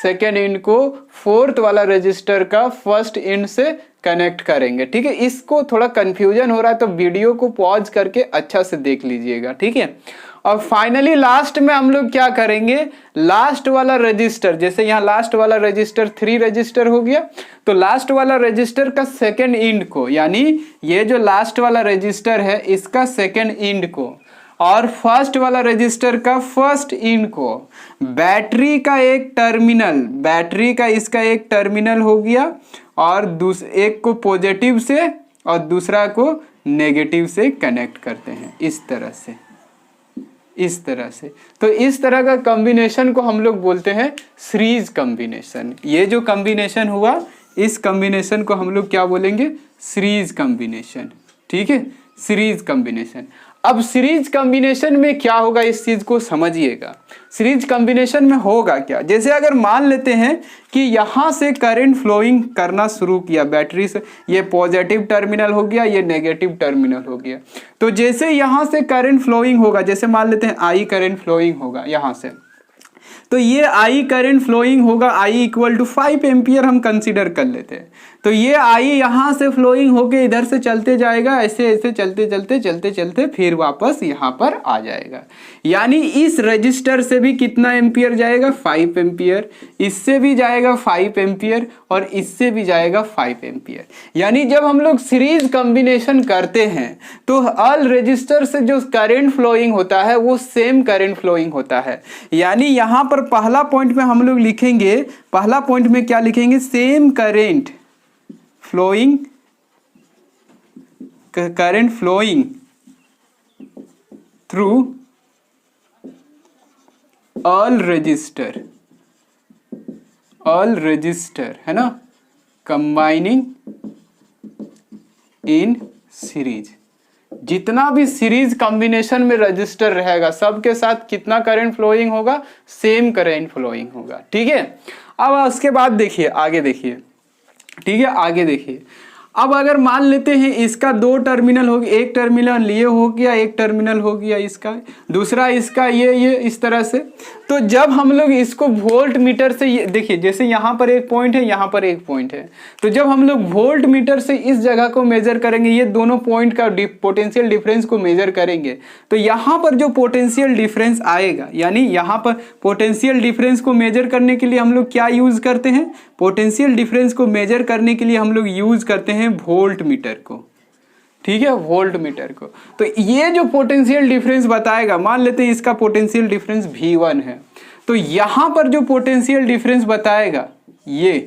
सेकेंड इंड को फोर्थ वाला रजिस्टर का फर्स्ट इंड से कनेक्ट करेंगे। ठीक है, इसको थोड़ा कंफ्यूजन हो रहा है तो वीडियो को पॉज करके अच्छा से देख लीजिएगा। ठीक है, और फाइनली लास्ट में हम लोग क्या करेंगे, लास्ट वाला रजिस्टर, जैसे यहाँ लास्ट वाला रजिस्टर 3 रजिस्टर हो गया, तो लास्ट वाला रजिस्टर का सेकेंड इंड को, यानी ये जो लास्ट वाला रजिस्टर है इसका सेकेंड इंड को और फर्स्ट वाला रजिस्टर का फर्स्ट इंड को बैटरी का एक टर्मिनल, बैटरी का इसका एक टर्मिनल हो गया और एक को पॉजिटिव से और दूसरा को नेगेटिव से कनेक्ट करते हैं, इस तरह से, इस तरह से। तो इस तरह का कॉम्बिनेशन को हम लोग बोलते हैं सीरीज कॉम्बिनेशन। ये जो कॉम्बिनेशन हुआ इस कॉम्बिनेशन को हम लोग क्या बोलेंगे, सीरीज कॉम्बिनेशन। ठीक है, सीरीज कॉम्बिनेशन। अब सीरीज कॉम्बिनेशन में क्या होगा इस चीज को समझिएगा। सीरीज कॉम्बिनेशन में होगा क्या, जैसे अगर मान लेते हैं कि यहां से करंट फ्लोइंग करना शुरू किया बैटरी से, ये पॉजिटिव टर्मिनल हो गया, ये नेगेटिव टर्मिनल हो गया। तो जैसे यहां से करंट फ्लोइंग होगा, जैसे मान लेते हैं आई करंट फ्लोइंग होगा यहां से, तो ये आई करंट फ्लोइंग होगा, आई इक्वल टू 5 एम्पियर हम कंसीडर कर लेते हैं। तो ये आई यहाँ से फ्लोइंग होके इधर से चलते जाएगा, ऐसे ऐसे चलते चलते चलते चलते फिर वापस यहाँ पर आ जाएगा। यानी इस रजिस्टर से भी कितना एम्पियर जाएगा, 5 एम्पियर, इससे भी जाएगा 5 एम्पियर और इससे भी जाएगा 5 एम्पियर। यानी जब हम लोग सीरीज कॉम्बिनेशन करते हैं तो ऑल रजिस्टर से जो करंट फ्लोइंग होता है वो सेम करंट फ्लोइंग होता है। यानी यहाँ पर पहला पॉइंट में हम लोग लिखेंगे, पहला पॉइंट में क्या लिखेंगे, same current flowing, current flowing through all register है ना, combining in series। जितना भी सीरीज कॉम्बिनेशन में रजिस्टर रहेगा सबके साथ कितना करंट फ्लोइंग होगा, सेम करंट फ्लोइंग होगा। ठीक है, अब उसके बाद देखिए, आगे देखिए, ठीक है, आगे देखिए। अब अगर मान लेते हैं इसका 2 टर्मिनल हो गया, एक टर्मिनल ये हो गया, एक टर्मिनल हो गया इसका, दूसरा इसका, ये इस तरह से। तो जब हम लोग इसको वोल्ट मीटर से, ये देखिए जैसे यहाँ पर एक पॉइंट है, यहाँ पर एक पॉइंट है, तो जब हम लोग वोल्ट मीटर से इस जगह को मेजर करेंगे, ये दोनों पॉइंट का पोटेंशियल डिफरेंस को मेजर करेंगे, तो यहाँ पर जो पोटेंशियल डिफरेंस आएगा, यानी यहाँ पर पोटेंशियल डिफरेंस को मेजर करने के लिए हम लोग क्या यूज करते हैं, पोटेंशियल डिफरेंस को मेजर करने के लिए हम लोग यूज करते हैं वोल्ट मीटर को। ठीक है, वोल्ट मीटर को। तो ये जो पोटेंशियल डिफरेंस बताएगा, मान लेते हैं इसका पोटेंशियल डिफरेंस V1 है, तो यहां पर जो पोटेंशियल डिफरेंस बताएगा ये,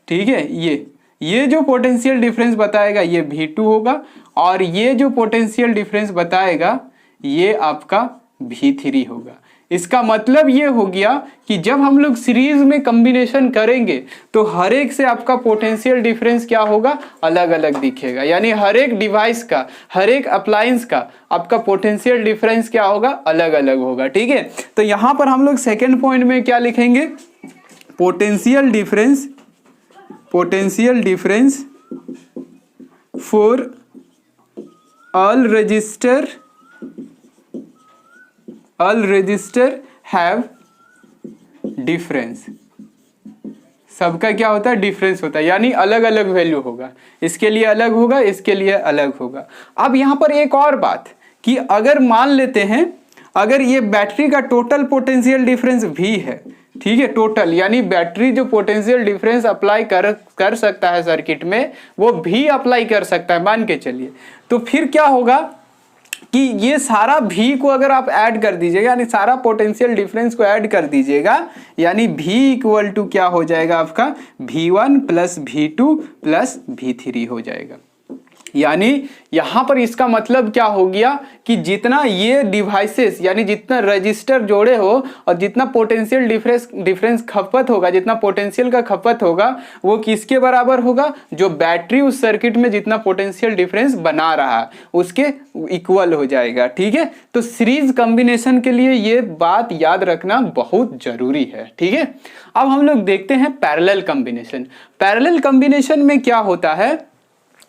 ठीक है, ये जो पोटेंशियल डिफरेंस बताएगा ये V2 होगा, और ये जो पोटेंशियल डिफरेंस बताएगा ये आपका V3 होगा। इसका मतलब ये हो गया कि जब हम लोग सीरीज में कॉम्बिनेशन करेंगे तो हर एक से आपका पोटेंशियल डिफरेंस क्या होगा, अलग अलग दिखेगा। यानी हर एक डिवाइस का, हर एक अप्लायंस का आपका पोटेंशियल डिफरेंस क्या होगा, अलग अलग होगा। ठीक है, तो यहां पर हम लोग सेकेंड पॉइंट में क्या लिखेंगे, potential difference for all register have difference. सबका क्या होता है, डिफरेंस होता है, यानी अलग अलग वैल्यू होगा, इसके लिए अलग होगा, इसके लिए अलग होगा। अब यहां पर एक और बात कि अगर मान लेते हैं, अगर ये बैटरी का टोटल पोटेंशियल डिफरेंस भी है, ठीक है, टोटल यानी बैटरी जो पोटेंशियल डिफरेंस अप्लाई कर सकता है सर्किट में वो भी अप्लाई कर सकता है, मान के चलिए, तो फिर क्या होगा कि ये सारा भी को अगर आप ऐड कर दीजिएगा, यानी सारा पोटेंशियल डिफरेंस को ऐड कर दीजिएगा, यानी भी इक्वल टू क्या हो जाएगा आपका, V1 plus V2 plus V3 हो जाएगा। यानी यहां पर इसका मतलब क्या हो गया कि जितना ये डिवाइसेस यानी जितना रजिस्टर जोड़े हो और जितना पोटेंशियल डिफरेंस खपत होगा, जितना पोटेंशियल का खपत होगा वो किसके बराबर होगा, जो बैटरी उस सर्किट में जितना पोटेंशियल डिफरेंस बना रहा है उसके इक्वल हो जाएगा। ठीक है, तो सीरीज कॉम्बिनेशन के लिए ये बात याद रखना बहुत जरूरी है। ठीक है, अब हम लोग देखते हैं पैरेलल कॉम्बिनेशन। पैरेलल कॉम्बिनेशन में क्या होता है,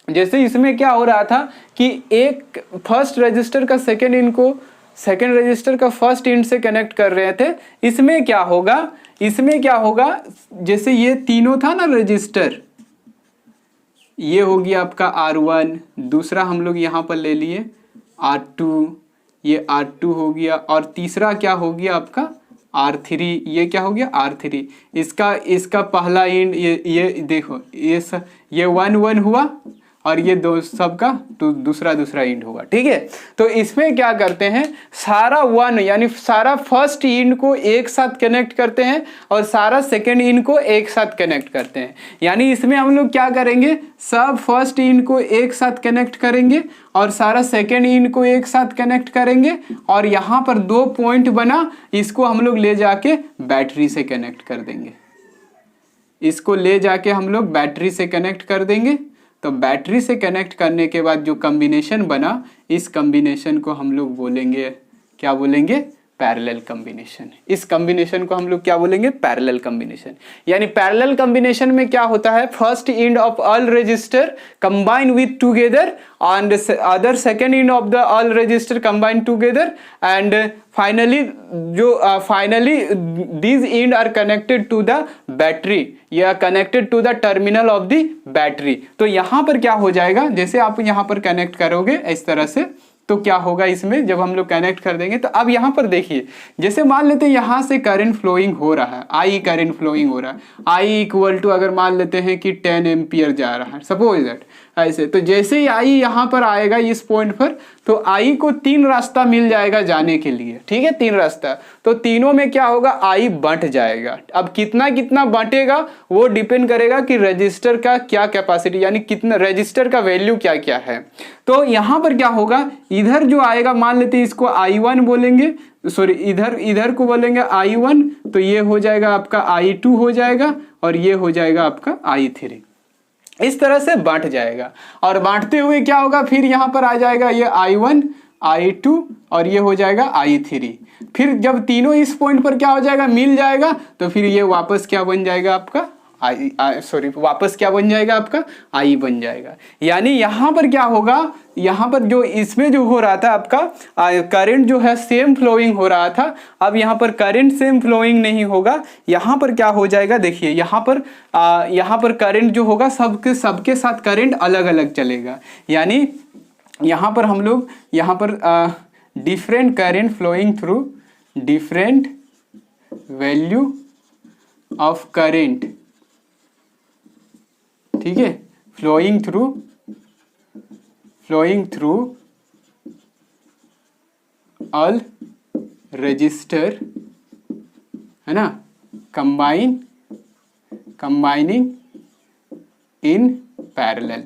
जैसे इसमें क्या हो रहा था कि एक फर्स्ट रजिस्टर का सेकेंड इंड को सेकेंड रजिस्टर का फर्स्ट इंड से कनेक्ट कर रहे थे, इसमें क्या होगा, जैसे ये तीनों था ना रजिस्टर, ये हो गया आपका R1, दूसरा हम लोग यहाँ पर ले लिए R2, ये R2 हो गया, और तीसरा क्या हो गया आपका R3, ये क्या हो गया R3। इसका पहला इंड ये देखो, ये 1 1 हुआ और ये दो सबका दूसरा इंड होगा। ठीक है, तो इसमें क्या करते हैं, सारा 1 यानी सारा फर्स्ट इंड को एक साथ कनेक्ट करते हैं और सारा सेकेंड इंड को एक साथ कनेक्ट करते हैं। यानी इसमें हम लोग क्या करेंगे, सब फर्स्ट इंड को एक साथ कनेक्ट करेंगे और सारा सेकेंड इंड को एक साथ कनेक्ट करेंगे, और यहाँ पर 2 पॉइंट बना, इसको हम लोग ले जाके बैटरी से कनेक्ट कर देंगे, इसको ले जाके हम लोग बैटरी से कनेक्ट कर देंगे। तो बैटरी से कनेक्ट करने के बाद जो कॉम्बिनेशन बना, इस कॉम्बिनेशन को हम लोग बोलेंगे, क्या बोलेंगे, पैरेलल कॉम्बिनेशन। इस कॉम्बिनेशन को हम लोग क्या बोलेंगे? Parallel combination. यानी पैरेलल कॉम्बिनेशन में क्या होता है? First end of all register combine with together and other second end of the all register combined together and finally these end are connected to the battery या connected to the terminal of the battery। तो यहाँ पर क्या हो जाएगा? जैसे आप यहाँ पर कनेक्ट करोगे इस तरह से, तो क्या होगा इसमें जब हम लोग कनेक्ट कर देंगे? तो अब यहाँ पर देखिए, जैसे मान लेते हैं यहाँ से करंट फ्लोइंग हो रहा है, आई करंट फ्लोइंग हो रहा है, आई इक्वल टू अगर मान लेते हैं कि 10 एम्पियर जा रहा है, सपोज दैट ऐसे। तो जैसे ही आई यहाँ पर आएगा इस पॉइंट पर, तो आई को 3 रास्ता मिल जाएगा जाने के लिए, ठीक है, 3 रास्ता। तो तीनों में क्या होगा? आई बंट जाएगा। अब कितना कितना बांटेगा वो डिपेंड करेगा कि रजिस्टर का क्या कैपेसिटी, यानी कितना रजिस्टर का वैल्यू क्या क्या है। तो यहाँ पर क्या होगा? इधर जो आएगा, मान लेते हैं इसको I1 बोलेंगे, सॉरी इधर को बोलेंगे I1, तो ये हो जाएगा आपका I2 हो जाएगा, और ये हो जाएगा आपका I3। इस तरह से बांट जाएगा, और बांटते हुए क्या होगा? फिर यहाँ पर आ जाएगा ये I1, I2 और ये हो जाएगा I3। फिर जब तीनों इस पॉइंट पर क्या हो जाएगा? मिल जाएगा, तो फिर ये वापस क्या बन जाएगा आपका? वापस क्या बन जाएगा आपका? आई बन जाएगा। यानी यहाँ पर क्या होगा? यहाँ पर जो इसमें जो हो रहा था आपका करंट जो है सेम फ्लोइंग हो रहा था, अब यहाँ पर करंट सेम फ्लोइंग नहीं होगा। यहाँ पर क्या हो जाएगा? देखिए यहाँ पर करंट जो होगा सबके साथ करंट अलग अलग चलेगा। यानी यहाँ पर हम लोग यहाँ पर different current flowing through different value of current, ठीक है, फ्लोइंग थ्रू ऑल रजिस्टर, है ना, कंबाइनिंग इन पैरेलल।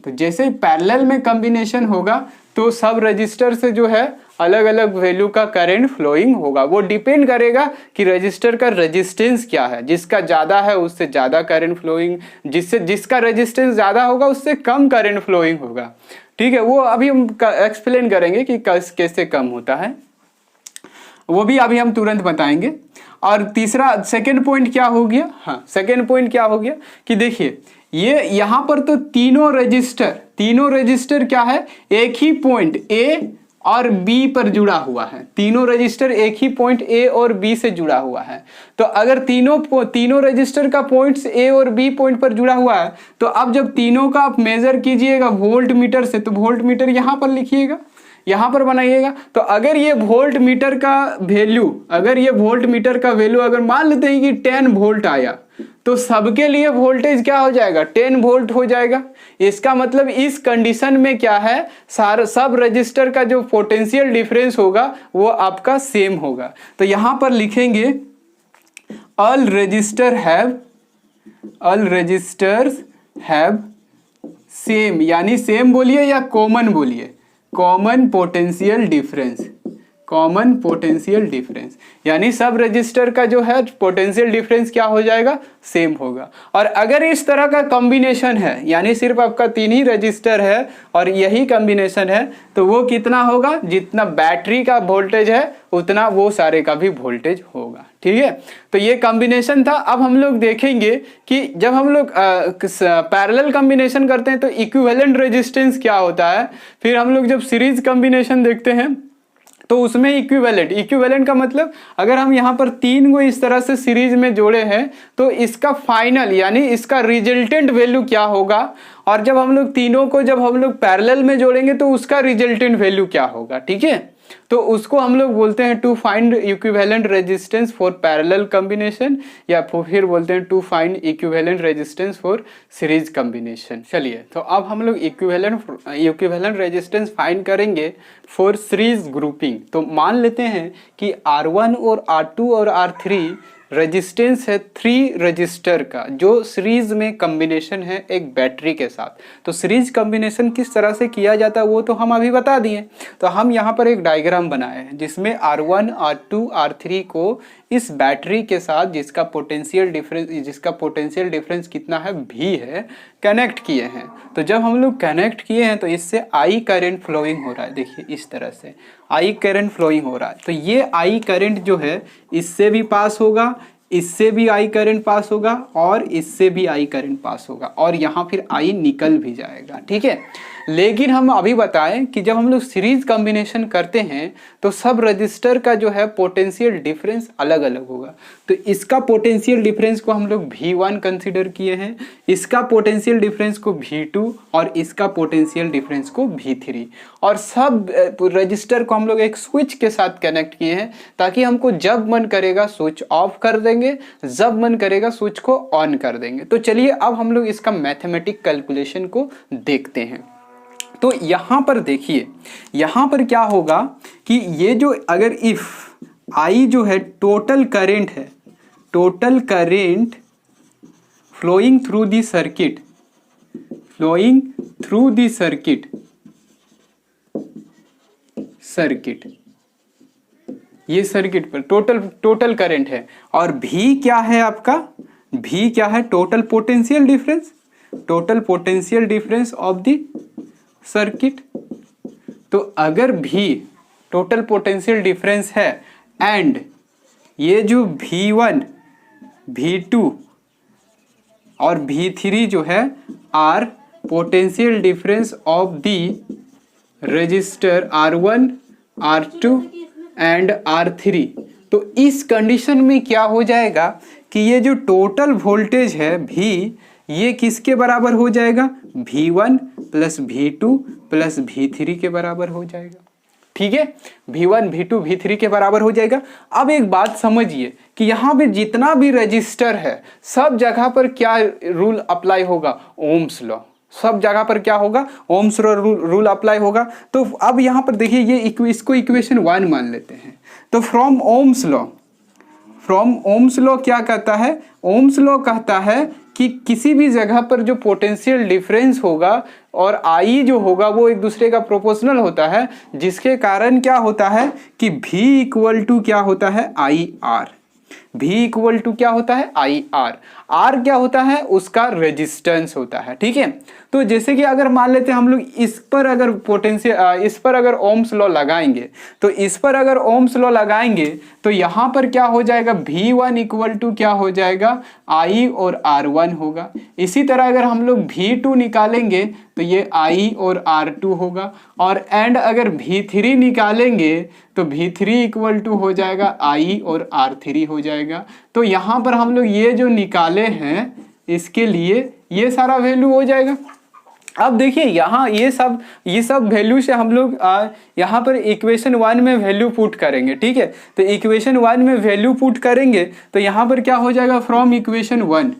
तो जैसे पैरेलल में कॉम्बिनेशन होगा तो सब रजिस्टर से जो है अलग अलग वैल्यू का करंट फ्लोइंग होगा। वो डिपेंड करेगा कि रजिस्टर का रेजिस्टेंस क्या है। जिसका ज़्यादा है उससे ज़्यादा करंट फ्लोइंग, जिसका रेजिस्टेंस ज़्यादा होगा उससे कम करंट फ्लोइंग होगा, ठीक है। वो अभी हम एक्सप्लेन करेंगे कि कैसे कम होता है, वो भी अभी हम तुरंत बताएंगे। और तीसरा सेकेंड पॉइंट क्या हो गया? हाँ, सेकेंड पॉइंट क्या हो गया कि देखिए ये यहाँ पर तो तीनों रजिस्टर क्या है? एक ही पॉइंट ए और बी पर जुड़ा हुआ है। तीनों रजिस्टर एक ही पॉइंट ए और बी से जुड़ा हुआ है। तो अगर तीनों रजिस्टर का पॉइंट्स ए और बी पॉइंट पर जुड़ा हुआ है, तो अब जब तीनों का आप मेजर कीजिएगा वोल्ट मीटर से, तो वोल्ट मीटर यहाँ पर लिखिएगा, यहाँ पर बनाइएगा। तो अगर ये वोल्ट मीटर का वैल्यू अगर मान लेते हैं कि 10 वोल्ट आया, तो सबके लिए वोल्टेज क्या हो जाएगा? 10 वोल्ट हो जाएगा। इसका मतलब इस कंडीशन में क्या है? सब रजिस्टर का जो पोटेंशियल डिफरेंस होगा वो आपका सेम होगा। तो यहां पर लिखेंगे ऑल रजिस्टर्स हैव सेम, यानी सेम बोलिए या कॉमन बोलिए, कॉमन पोटेंशियल डिफरेंस, यानी सब रजिस्टर का जो है पोटेंशियल डिफरेंस क्या हो जाएगा? सेम होगा। और अगर इस तरह का कॉम्बिनेशन है, यानी सिर्फ आपका 3 ही रजिस्टर है और यही कॉम्बिनेशन है, तो वो कितना होगा? जितना बैटरी का वोल्टेज है उतना वो सारे का भी वोल्टेज होगा, ठीक है। तो ये कॉम्बिनेशन था। अब हम लोग देखेंगे कि जब हम लोग पैरेलल कॉम्बिनेशन करते हैं तो इक्विवेलेंट रेजिस्टेंस क्या होता है। फिर हम लोग जब सीरीज कॉम्बिनेशन देखते हैं तो उसमें इक्विवेलेंट का मतलब अगर हम यहाँ पर 3 को इस तरह से सीरीज में जोड़े हैं तो इसका फाइनल यानी इसका रिजल्टेंट वैल्यू क्या होगा, और जब हम लोग तीनों को पैरेलल में जोड़ेंगे तो उसका रिजल्टेंट वैल्यू क्या होगा, ठीक है। तो उसको हम लोग बोलते हैं to find equivalent resistance for parallel combination, या फिर बोलते हैं to find equivalent resistance for series combination. चलिए, तो अब हम लोग इक्विवेलेंट रेजिस्टेंस फाइंड करेंगे फॉर सीरीज ग्रुपिंग। तो मान लेते हैं कि R1 और R2 और R3 रेजिस्टेंस है 3 रजिस्टर का, जो सीरीज में कॉम्बिनेशन है एक बैटरी के साथ। तो सीरीज कॉम्बिनेशन किस तरह से किया जाता है वो तो हम अभी बता दिए। तो हम यहाँ पर एक डायग्राम बनाए हैं जिसमें R1, R2, R3 को इस बैटरी के साथ जिसका पोटेंशियल डिफरेंस कितना है, भी है, कनेक्ट किए हैं। तो जब हम लोग कनेक्ट किए हैं तो इससे आई करंट फ्लोइंग हो रहा है, देखिए इस तरह से आई करंट फ्लोइंग हो रहा है। तो ये आई करंट जो है इससे भी पास होगा, इससे भी आई करंट पास होगा और इससे भी आई करंट पास होगा और यहाँ फिर आई निकल भी जाएगा, ठीक है। लेकिन हम अभी बताएं कि जब हम लोग सीरीज कॉम्बिनेशन करते हैं तो सब रजिस्टर का जो है पोटेंशियल डिफरेंस अलग अलग होगा। तो इसका पोटेंशियल डिफरेंस को हम लोग V1 कंसीडर किए हैं, इसका पोटेंशियल डिफरेंस को V2 और इसका पोटेंशियल डिफरेंस को V3, और सब रजिस्टर को हम लोग एक स्विच के साथ कनेक्ट किए हैं ताकि हमको जब मन करेगा स्विच ऑफ कर देंगे, जब मन करेगा स्विच को ऑन कर देंगे। तो चलिए अब हम लोग इसका मैथमेटिक कैलकुलेशन को देखते हैं। तो यहां पर देखिए, यहां पर क्या होगा कि ये जो अगर इफ आई जो है टोटल करंट है, total current flowing through the circuit, flowing through the circuit, ये सर्किट पर टोटल करंट है, और भी क्या है आपका, भी क्या है, total potential difference of the circuit. तो अगर भी टोटल पोटेंशियल डिफरेंस है एंड ये जो V1, V2 और V3 जो है are potential difference of the resistor R1, R2 and R3, तो इस कंडीशन में क्या हो जाएगा कि ये जो टोटल वोल्टेज है V, ये किसके बराबर हो जाएगा, V1 plus V2 plus V3 के बराबर हो जाएगा, ठीक है। V1, V2, V3 के बराबर हो जाएगा। अब एक बात समझिए कि यहाँ पे जितना भी रजिस्टर है सब जगह पर क्या रूल अप्लाई होगा, ओम्स लॉ, सब जगह पर क्या होगा, ओम्स रूल अप्लाई होगा। तो अब यहाँ पर देखिए ये इसको इक्वेशन 1 मान लेते हैं। तो फ्रॉम ओम्स लॉ क्या कहता है, ओम्स लॉ कहता है कि किसी भी जगह पर जो पोटेंशियल डिफरेंस होगा और आई जो होगा वो एक दूसरे का प्रोपोर्शनल होता है, जिसके कारण क्या होता है कि V इक्वल टू क्या होता है, I R. V equal to क्या होता है, आई आर। आर क्या होता है, उसका रेजिस्टेंस होता है, ठीक है। तो जैसे कि अगर मान लेते हैं हम लोग इस पर अगर इस पर अगर ओम्स लॉ लगाएंगे, तो इस पर अगर ओम्स लॉ लगाएंगे तो यहाँ पर क्या हो जाएगा, V1 इक्वल टू क्या हो जाएगा, I और R1 होगा। इसी तरह अगर हम लोग V2 निकालेंगे तो ये I और R2 होगा, और एंड अगर V3 निकालेंगे तो V3 इक्वल टू हो जाएगा I और R3 हो जाएगा। तो यहाँ पर हम लोग ये जो निकाले हैं इसके लिए ये सारा वैल्यू हो जाएगा। अब देखिए यहाँ ये सब वैल्यू से हम लोग यहाँ पर इक्वेशन 1 में वैल्यू पुट करेंगे, ठीक है। तो इक्वेशन 1 में वैल्यू पुट करेंगे तो यहाँ पर क्या हो जाएगा, फ्रॉम इक्वेशन 1।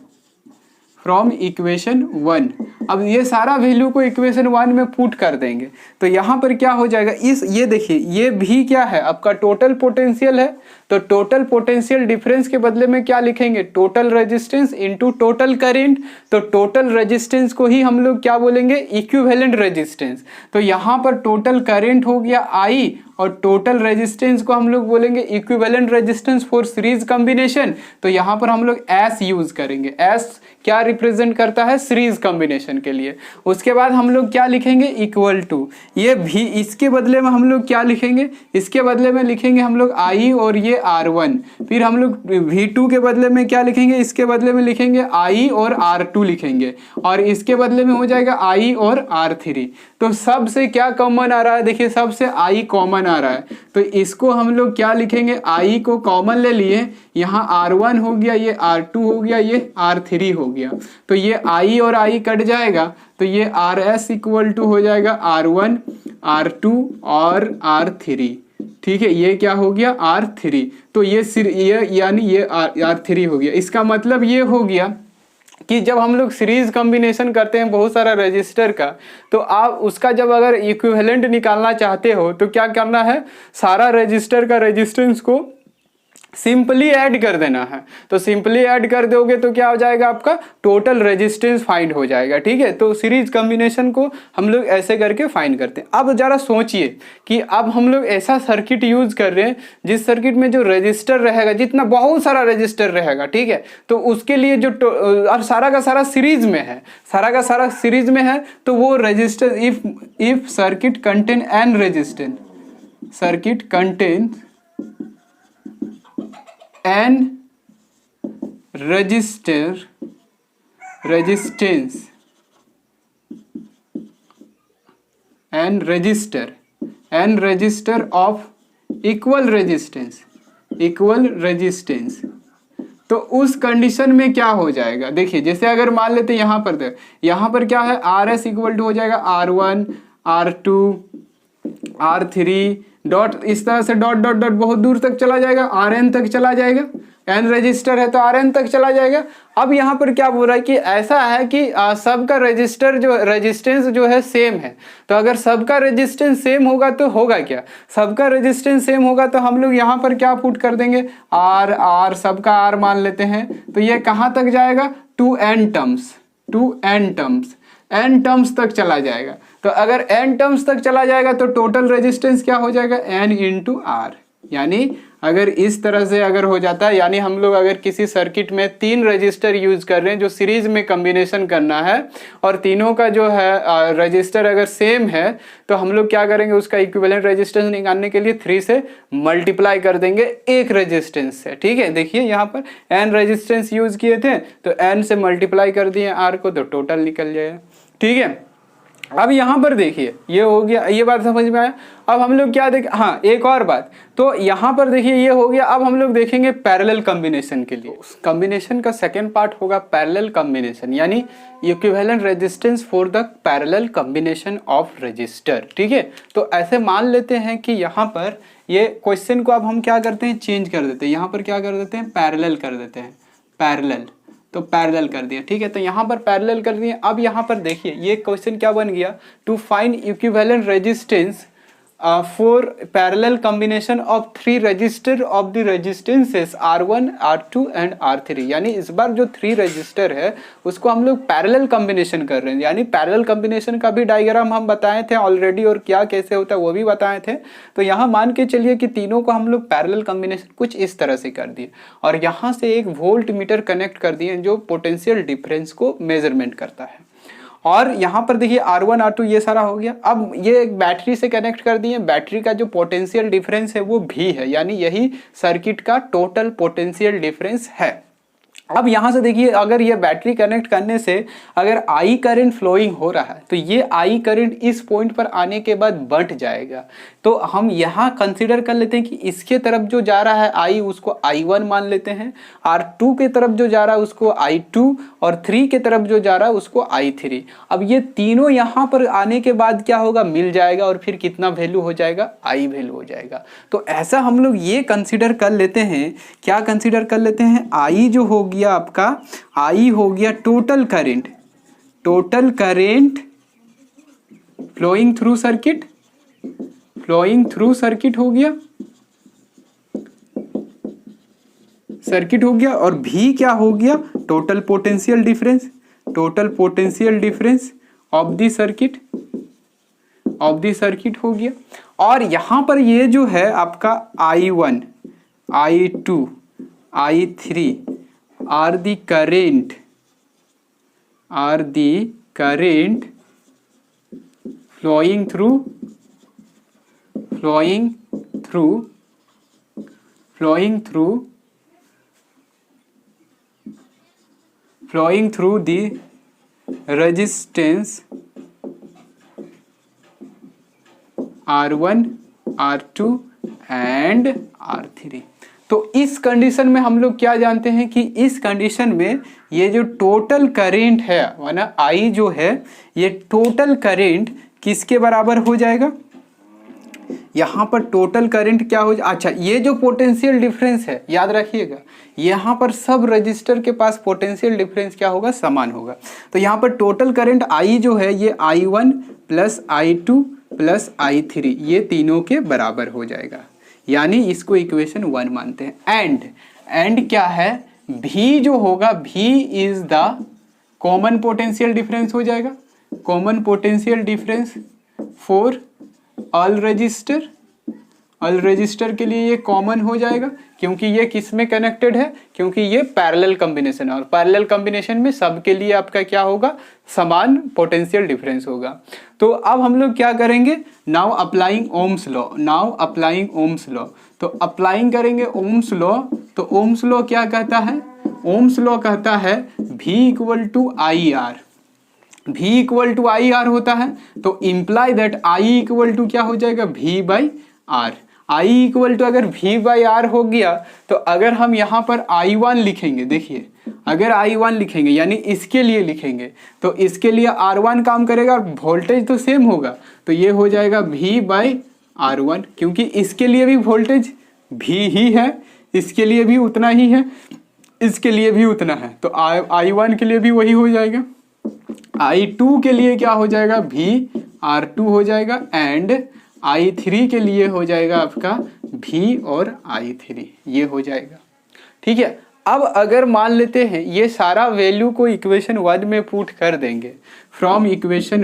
अब ये सारा वैल्यू को इक्वेशन 1 में पुट कर देंगे तो यहाँ पर क्या हो जाएगा, ये देखिए ये भी क्या है, आपका टोटल पोटेंशियल है। तो टोटल पोटेंशियल डिफरेंस के बदले में क्या लिखेंगे, total resistance into total current. तो टोटल रेजिस्टेंस को ही हम लोग क्या बोलेंगे, इक्विवेलेंट रेजिस्टेंस। तो यहाँ पर टोटल करंट हो गया I और टोटल रेजिस्टेंस को हम लोग बोलेंगे equivalent resistance for series combination. तो यहाँ पर हम लोग S यूज करेंगे। S क्या रिप्रेजेंट करता है, सीरीज कॉम्बिनेशन के लिए। उसके बाद हम लोग क्या लिखेंगे, इक्वल टू, ये भी इसके बदले में हम लोग क्या लिखेंगे, इसके बदले में लिखेंगे हम लोग I और ये R1। फिर हम लोग V2 के बदले में क्या लिखेंगे, इसके बदले में लिखेंगे I और R2 लिखेंगे, और इसके बदले में हो जाएगा I और R3। तो सबसे क्या कॉमन आ रहा है, देखिए सबसे I कॉमन आ रहा है। तो इसको हम लोग क्या लिखेंगे, I को कॉमन ले लिए, यहाँ R1 हो गया, ये R2 हो गया, ये R3 हो गया। तो ये I और I कट जाएगा तो ये RS इक्वल टू हो जाएगा R1, R2 और R3, ठीक है। ये क्या हो गया, R3। तो ये यानी ये R3 हो गया। इसका मतलब ये हो गया कि जब हम लोग सीरीज कॉम्बिनेशन करते हैं बहुत सारा रजिस्टर का, तो आप उसका जब अगर इक्विवेलेंट निकालना चाहते हो तो क्या करना है, सारा रजिस्टर का रेजिस्टेंस को सिंपली ऐड कर देना है। तो सिंपली ऐड कर दोगे तो क्या हो जाएगा, आपका टोटल रेजिस्टेंस फाइंड हो जाएगा। ठीक है, तो सीरीज कॉम्बिनेशन को हम लोग ऐसे करके फाइंड करते हैं। अब जरा सोचिए कि अब हम लोग ऐसा सर्किट यूज कर रहे हैं जिस सर्किट में जो रजिस्टर रहेगा, जितना बहुत सारा रजिस्टर रहेगा, ठीक है, तो उसके लिए जो और सारा का सारा सीरीज में है, सारा का सारा सीरीज में है, तो वो resistor if circuit contain an resistance, circuit contain an resistance of equal resistance, तो उस कंडीशन में क्या हो जाएगा, देखिए जैसे अगर मान लेते यहाँ पर क्या है, आर एस इक्वल टू हो जाएगा R1 R2 R3 डॉट, इस तरह से डॉट डॉट डॉट बहुत दूर तक चला जाएगा, Rn तक चला जाएगा, n रजिस्टर है तो Rn तक चला जाएगा। अब यहाँ पर क्या बोल रहा है कि ऐसा है कि सबका रेजिस्टेंस जो है सेम है। तो अगर सबका रेजिस्टेंस सेम होगा तो होगा क्या, सबका रेजिस्टेंस सेम होगा तो हम लोग यहाँ पर क्या पुट कर देंगे, R सबका R मान लेते हैं, तो ये कहाँ तक जाएगा, टू n टर्म्स तक चला जाएगा। तो अगर n टर्म्स तक चला जाएगा तो टोटल रेजिस्टेंस क्या हो जाएगा, n इंटू आर। यानी अगर इस तरह से अगर हो जाता है, यानी हम लोग अगर किसी सर्किट में 3 रजिस्टर यूज कर रहे हैं जो सीरीज में कॉम्बिनेशन करना है और तीनों का जो है रजिस्टर अगर सेम है, तो हम लोग क्या करेंगे, उसका इक्विवेलेंट रेजिस्टेंस निकालने के लिए 3 से मल्टीप्लाई कर देंगे एक रेजिस्टेंस से। ठीक है, देखिए यहाँ पर n रेजिस्टेंस यूज किए थे तो n से मल्टीप्लाई कर दिए r को, तो टोटल निकल जाएगा। ठीक है, अब यहाँ पर देखिए ये हो गया, ये बात समझ में आया। अब हम लोग क्या देख, हाँ एक और बात, तो यहाँ पर देखिए ये हो गया। अब हम लोग देखेंगे पैरेलल कॉम्बिनेशन के लिए, कॉम्बिनेशन का सेकेंड पार्ट होगा पैरेलल कॉम्बिनेशन, यानी equivalent resistance for the parallel combination of register. ठीक है, तो ऐसे मान लेते हैं कि यहाँ पर ये क्वेश्चन को अब हम क्या करते हैं, चेंज कर देते हैं, यहाँ पर क्या कर देते हैं, पैरेलल कर देते हैं, पैरेलल, तो पैरेलल कर दिया। ठीक है, तो यहाँ पर पैरेलल कर दिए। अब यहाँ पर देखिए ये क्वेश्चन क्या बन गया, to find equivalent resistance for parallel combination of 3 resistor of the resistances R1 R2 and R3। यानी इस बार जो 3 रजिस्टर है उसको हम लोग पैरेलल कॉम्बिनेशन कर रहे हैं। यानी पैरेलल कॉम्बिनेशन का भी डायग्राम हम बताए थे ऑलरेडी, और क्या कैसे होता है वो भी बताए थे। तो यहाँ मान के चलिए कि तीनों को हम लोग पैरेलल कॉम्बिनेशन कुछ इस तरह से कर दिए, और यहाँ से एक वोल्ट मीटर कनेक्ट कर दिए जो पोटेंशियल डिफरेंस को मेजरमेंट करता है। और यहाँ पर देखिए R1 R2 ये सारा हो गया। अब ये एक बैटरी से कनेक्ट कर दिए, बैटरी का जो पोटेंशियल डिफरेंस है वो भी है, यानी यही सर्किट का टोटल पोटेंशियल डिफरेंस है। अब यहाँ से देखिए अगर ये बैटरी कनेक्ट करने से अगर आई करंट फ्लोइंग हो रहा है तो ये आई करंट इस पॉइंट पर आने के बाद बढ़ जाएगा। तो हम यहाँ कंसीडर कर लेते हैं कि इसके तरफ जो जा रहा है आई, उसको I1 मान लेते हैं, R2 के तरफ जो जा रहा है उसको I2, और 3 के तरफ जो जा रहा है उसको I3। अब ये तीनों यहाँ पर आने के बाद क्या होगा, मिल जाएगा, और फिर कितना वैल्यू हो जाएगा, I वैल्यू हो जाएगा। तो ऐसा हम लोग ये कंसीडर कर लेते हैं, क्या कंसीडर कर लेते हैं, I जो हो गया आपका, I हो गया total current flowing through circuit हो गया, और V क्या हो गया, total potential difference of the circuit हो गया। और यहां पर ये जो है आपका I1 I2 I3 are the current flowing through the resistance R1 R2 and R3। तो इस कंडीशन में हम लोग क्या जानते हैं कि इस कंडीशन में ये जो टोटल करेंट है माना I जो है, ये टोटल करेंट किसके बराबर हो जाएगा, यहाँ पर टोटल करंट क्या हो, अच्छा ये जो पोटेंशियल डिफरेंस है याद रखिएगा, यहाँ पर सब रजिस्टर के पास पोटेंशियल डिफरेंस क्या होगा, समान होगा। तो यहाँ पर टोटल करंट I जो है ये I1 plus I2 plus I3 ये तीनों के बराबर हो जाएगा। यानी इसको इक्वेशन 1 मानते हैं। एंड क्या है, भी जो होगा, भी is the common potential difference हो जाएगा, common potential difference for all register. All register के लिए ये कॉमन हो जाएगा क्योंकि ये किस में कनेक्टेड है, क्योंकि ये पैरेलल कॉम्बिनेशन है और पैरेलल कॉम्बिनेशन में सबके लिए आपका क्या होगा, समान पोटेंशियल डिफरेंस होगा। तो अब हम लोग क्या करेंगे, now applying Ohm's law, now applying Ohm's law. तो अप्लाइंग करेंगे ओम्स लॉ, तो ओम्स लॉ क्या कहता है, ओम्स लॉ कहता है V equal to I R, V equal to I R होता है, तो imply that I equal to क्या हो जाएगा, V by R. I equal to अगर V बाई आर हो गया तो अगर हम यहाँ पर I1 लिखेंगे, देखिए अगर I1 लिखेंगे यानी इसके लिए लिखेंगे तो इसके लिए R1 काम करेगा और वोल्टेज तो सेम होगा, तो ये हो जाएगा V बाई R1, क्योंकि इसके लिए भी वोल्टेज V ही है, इसके लिए भी उतना ही है, इसके लिए भी उतना है, तो I1 के लिए भी वही हो जाएगा। I2 के लिए क्या हो जाएगा, V R2 हो जाएगा, एंड I3 के लिए हो जाएगा आपका V और I3, ये हो जाएगा। ठीक है, अब अगर मान लेते हैं ये सारा वैल्यू को इक्वेशन 1 में पुट कर देंगे, फ्रॉम इक्वेशन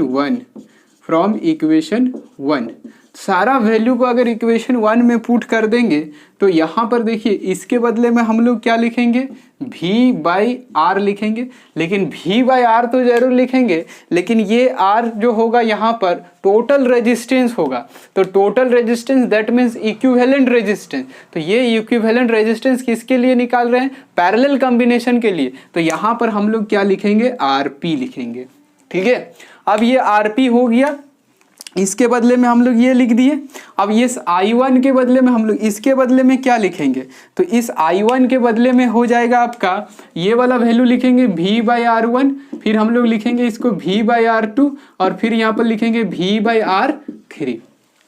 1 सारा वैल्यू को अगर इक्वेशन 1 में पुट कर देंगे तो यहाँ पर देखिए इसके बदले में हम लोग क्या लिखेंगे, V बाई आर लिखेंगे, लेकिन V बाई आर तो जरूर लिखेंगे, लेकिन ये R जो होगा यहाँ पर टोटल रेजिस्टेंस होगा, तो total resistance that means equivalent resistance, तो ये इक्विवेलेंट रेजिस्टेंस किसके लिए निकाल रहे हैं, पैरेलल कॉम्बिनेशन के लिए, तो यहाँ पर हम लोग क्या लिखेंगे, RP लिखेंगे। ठीक है, अब ये RP हो गया, इसके बदले में हम लोग ये लिख दिए। अब ये I1 के बदले में हम लोग इसके बदले में क्या लिखेंगे, तो इस I1 के बदले में हो जाएगा आपका ये वाला वैल्यू लिखेंगे V बाई R1, फिर हम लोग लिखेंगे इसको V बाई R2 और फिर यहाँ पर लिखेंगे V बाई R3।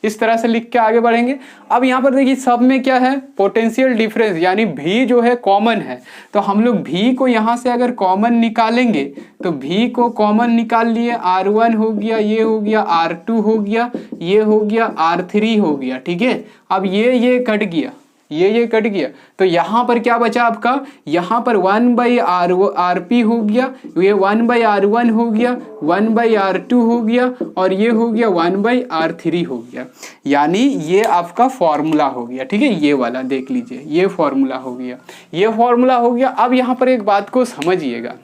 इस तरह से लिख के आगे बढ़ेंगे। अब यहाँ पर देखिए सब में क्या है, पोटेंशियल डिफरेंस, यानी V जो है कॉमन है, तो हम लोग V को यहाँ से अगर कॉमन निकालेंगे तो V को कॉमन निकाल लिए, R1 हो गया, ये हो गया, R2 हो गया, ये हो गया, R3 हो गया। ठीक है, अब ये कट गया, ये कट गया, तो यहाँ पर क्या बचा आपका, यहाँ पर 1 बाई RP हो गया, ये 1 बाई R1 हो गया, 1 बाई R2 हो गया और ये हो गया 1 बाई R3 हो गया, यानी ये आपका फॉर्मूला हो गया। ठीक है, ये वाला देख लीजिए, ये फॉर्मूला हो गया, ये फॉर्मूला हो गया। अब यहाँ पर एक बात को समझिएगा,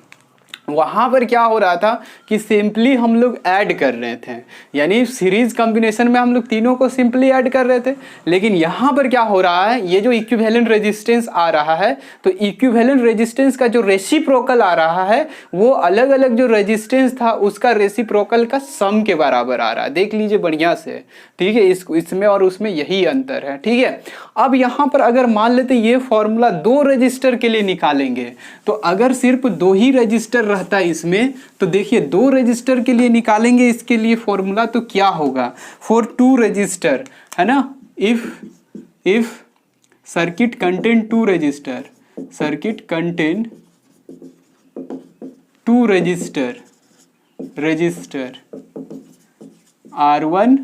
वहाँ पर क्या हो रहा था कि सिंपली हम लोग ऐड कर रहे थे, यानी सीरीज कॉम्बिनेशन में हम लोग तीनों को सिंपली ऐड कर रहे थे, लेकिन यहाँ पर क्या हो रहा है, ये जो इक्विवेलेंट रेजिस्टेंस आ रहा है, तो इक्विवेलेंट रेजिस्टेंस का जो रेसिप्रोकल आ रहा है वो अलग अलग जो रेजिस्टेंस था उसका रेसिप्रोकल का सम के बराबर आ रहा है। देख लीजिए बढ़िया से, ठीक है, इसमें और उसमें यही अंतर है। ठीक है, अब यहाँ पर अगर मान लेते ये फॉर्मूला 2 रजिस्टर के लिए निकालेंगे, तो अगर सिर्फ 2 ही रजिस्टर रहता है इसमें, तो देखिए 2 रजिस्टर के लिए निकालेंगे इसके लिए फॉर्मूला, तो क्या होगा, फॉर 2 रजिस्टर, है ना, if circuit contain 2 register, circuit contain 2 register R1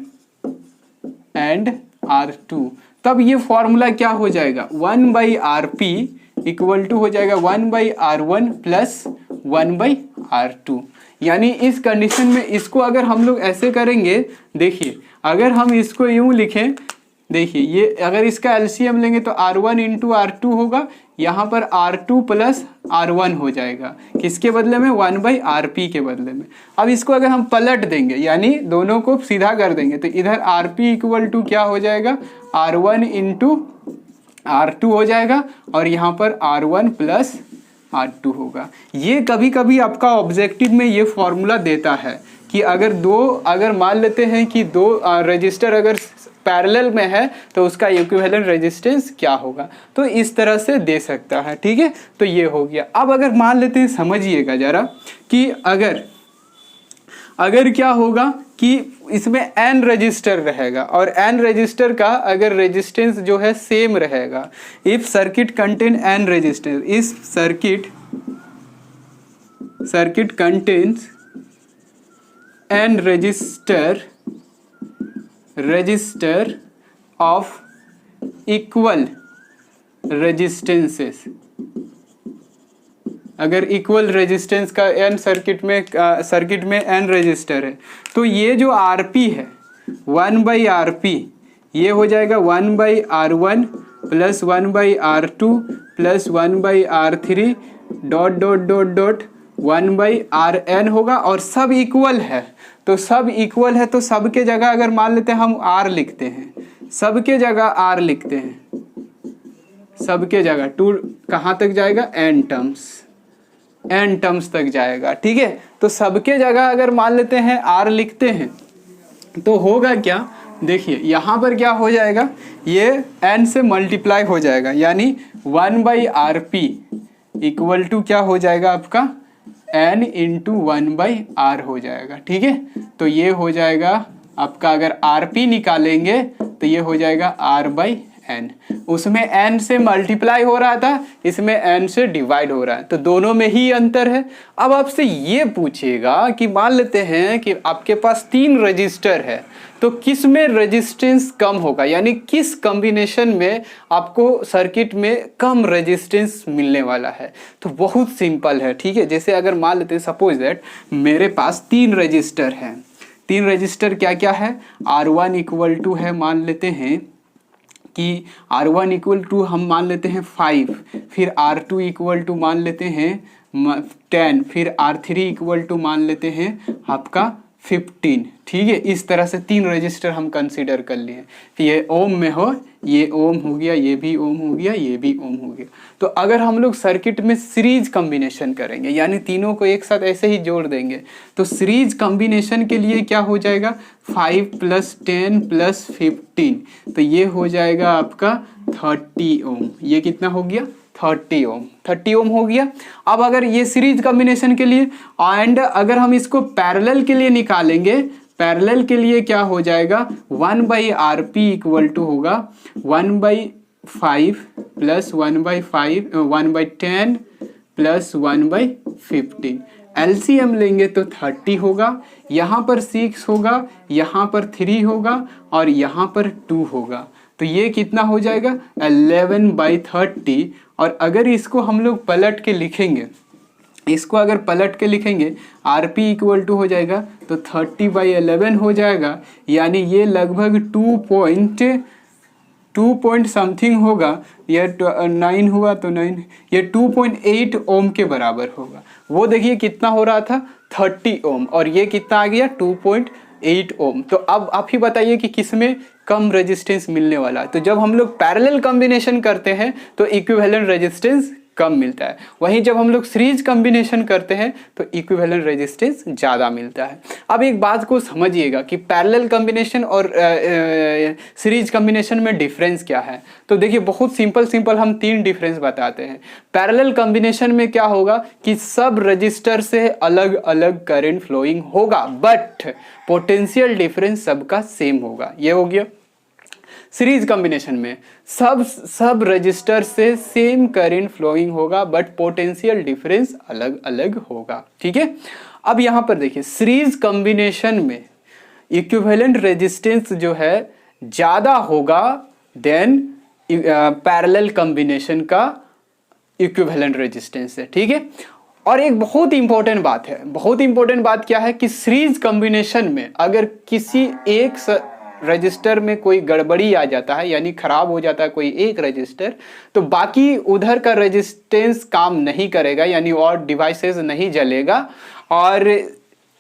and R2, तब ये फॉर्मूला क्या हो जाएगा, 1 बाई RP इक्वल टू हो जाएगा 1 by R1 plus 1 by R2। यानी इस कंडीशन में इसको अगर हम लोग ऐसे करेंगे, देखिए अगर हम इसको यूं लिखें, देखिए ये अगर इसका एलसीएम लेंगे तो R1 इंटू R2 होगा, यहाँ पर R2 प्लस R1 हो जाएगा, किसके बदले में, 1 बाई RP के बदले में। अब इसको अगर हम पलट देंगे यानी दोनों को सीधा कर देंगे, तो इधर RP इक्वल टू क्या हो जाएगा, R1 इंटू R2 हो जाएगा और यहाँ पर R1 प्लस R2 होगा। ये कभी कभी आपका ऑब्जेक्टिव में ये फॉर्मूला देता है कि अगर मान लेते हैं कि 2 रजिस्टर अगर पैरेलल में है तो उसका इक्विवेलेंट रेजिस्टेंस क्या होगा, तो इस तरह से दे सकता है। ठीक है, तो ये हो गया। अब अगर मान लेते हैं, समझिएगा जरा कि अगर क्या होगा कि इसमें n रजिस्टर रहेगा और n रजिस्टर का अगर रेजिस्टेंस जो है सेम रहेगा, if circuit contain n resistor, इस circuit contains n resistor of equal resistances, अगर इक्वल रेजिस्टेंस का n सर्किट में n रेजिस्टर है तो ये जो Rp है 1/Rp ये हो जाएगा 1/R1 plus 1/R2 plus 1/R3 dot dot dot dot 1/Rn होगा, और सब इक्वल है। तो सब इक्वल है तो सब के जगह अगर मान लेते हैं हम R लिखते हैं, सब के जगह R लिखते हैं, सब के जगह 2 कहाँ तक जाएगा, n टर्म्स तक जाएगा। ठीक है, तो सबके जगह अगर मान लेते हैं R लिखते हैं तो होगा क्या, देखिए यहाँ पर क्या हो जाएगा, ये n से मल्टीप्लाई हो जाएगा, यानी 1/Rp इक्वल टू क्या हो जाएगा आपका n इंटू 1/R हो जाएगा। ठीक है, तो ये हो जाएगा आपका, अगर Rp निकालेंगे तो ये हो जाएगा R/n, उसमें n से मल्टीप्लाई हो रहा था, इसमें n से डिवाइड हो रहा है, तो दोनों में ही अंतर है। अब आपसे ये पूछेगा कि मान लेते हैं कि आपके पास 3 रजिस्टर है, तो किस में रेजिस्टेंस कम होगा, यानी किस कॉम्बिनेशन में आपको सर्किट में कम रेजिस्टेंस मिलने वाला है। तो बहुत सिंपल है। ठीक है, जैसे अगर मान लेते हैं सपोज दैट मेरे पास 3 रजिस्टर हैं, 3 रजिस्टर क्या क्या है, R1 इक्वल टू है, मान लेते हैं कि R1 इक्वल टू हम मान लेते हैं 5, फिर R2 इक्वल टू मान लेते हैं 10, फिर R3 इक्वल टू मान लेते हैं आपका 15। ठीक है, इस तरह से 3 रजिस्टर हम कंसीडर कर लिए। फिर ये ओम में हो, ये ओम हो गया, ये भी ओम हो गया, ये भी ओम हो गया। तो अगर हम लोग सर्किट में सीरीज कॉम्बिनेशन करेंगे, यानी तीनों को एक साथ ऐसे ही जोड़ देंगे, तो सीरीज कॉम्बिनेशन के लिए क्या हो जाएगा, 5 + 10 + 15, तो ये हो जाएगा आपका 30 ओम। ये कितना हो गया, 30 ओम हो गया। अब अगर ये सीरीज कॉम्बिनेशन के लिए, एंड अगर हम इसको पैरेलल के लिए निकालेंगे, पैरेलल के लिए क्या हो जाएगा, 1/Rp इक्वल टू होगा 1/5 + 1/5 1/10 + 1/15। LCM लेंगे तो 30 होगा, यहाँ पर 6 होगा, यहाँ पर 3 होगा और यहाँ पर 2 होगा, तो ये कितना हो जाएगा 11/30। और अगर इसको हम लोग पलट के लिखेंगे, इसको अगर पलट के लिखेंगे Rp इक्वल टू हो जाएगा तो 30/11 हो जाएगा, यानी ये लगभग 2 पॉइंट समथिंग होगा, ये 9 हुआ तो 9, ये 2.8 ओम के बराबर होगा। वो देखिए कितना हो रहा था 30 ओम, और ये कितना आ गया 2.8 ओम। तो अब आप ही बताइए कि किसमें कम रेजिस्टेंस मिलने वाला है। तो जब हम लोग पैरेलल कॉम्बिनेशन करते हैं तो इक्विवेलेंट रेजिस्टेंस कम मिलता है, वहीं जब हम लोग सीरीज कॉम्बिनेशन करते हैं तो इक्विवेलेंट रेजिस्टेंस ज़्यादा मिलता है। अब एक बात को समझिएगा कि पैरेलल कॉम्बिनेशन और सीरीज कॉम्बिनेशन में डिफरेंस क्या है। तो देखिए बहुत सिंपल हम 3 डिफरेंस बताते हैं। पैरेलल कॉम्बिनेशन में क्या होगा कि सब रजिस्टर से अलग अलग करंट फ्लोइंग होगा, बट पोटेंशियल डिफरेंस सबका सेम होगा। ये हो गया। सीरीज कॉम्बिनेशन में सब रजिस्टर से सेम करंट फ्लोइंग होगा, बट पोटेंशियल डिफरेंस अलग अलग होगा। ठीक है, अब यहां पर देखिए सीरीज कॉम्बिनेशन में इक्विवेलेंट रेजिस्टेंस जो है ज्यादा होगा देन पैरेलल कॉम्बिनेशन का इक्विवेलेंट रेजिस्टेंस है। ठीक है, और एक बहुत इंपॉर्टेंट बात है, बहुत इंपॉर्टेंट बात क्या है कि सीरीज कॉम्बिनेशन में अगर किसी एक रजिस्टर में कोई गड़बड़ी आ जाता है, यानी खराब हो जाता है कोई एक रजिस्टर, तो बाकी उधर का रेजिस्टेंस काम नहीं करेगा, यानी और डिवाइसेस नहीं जलेगा। और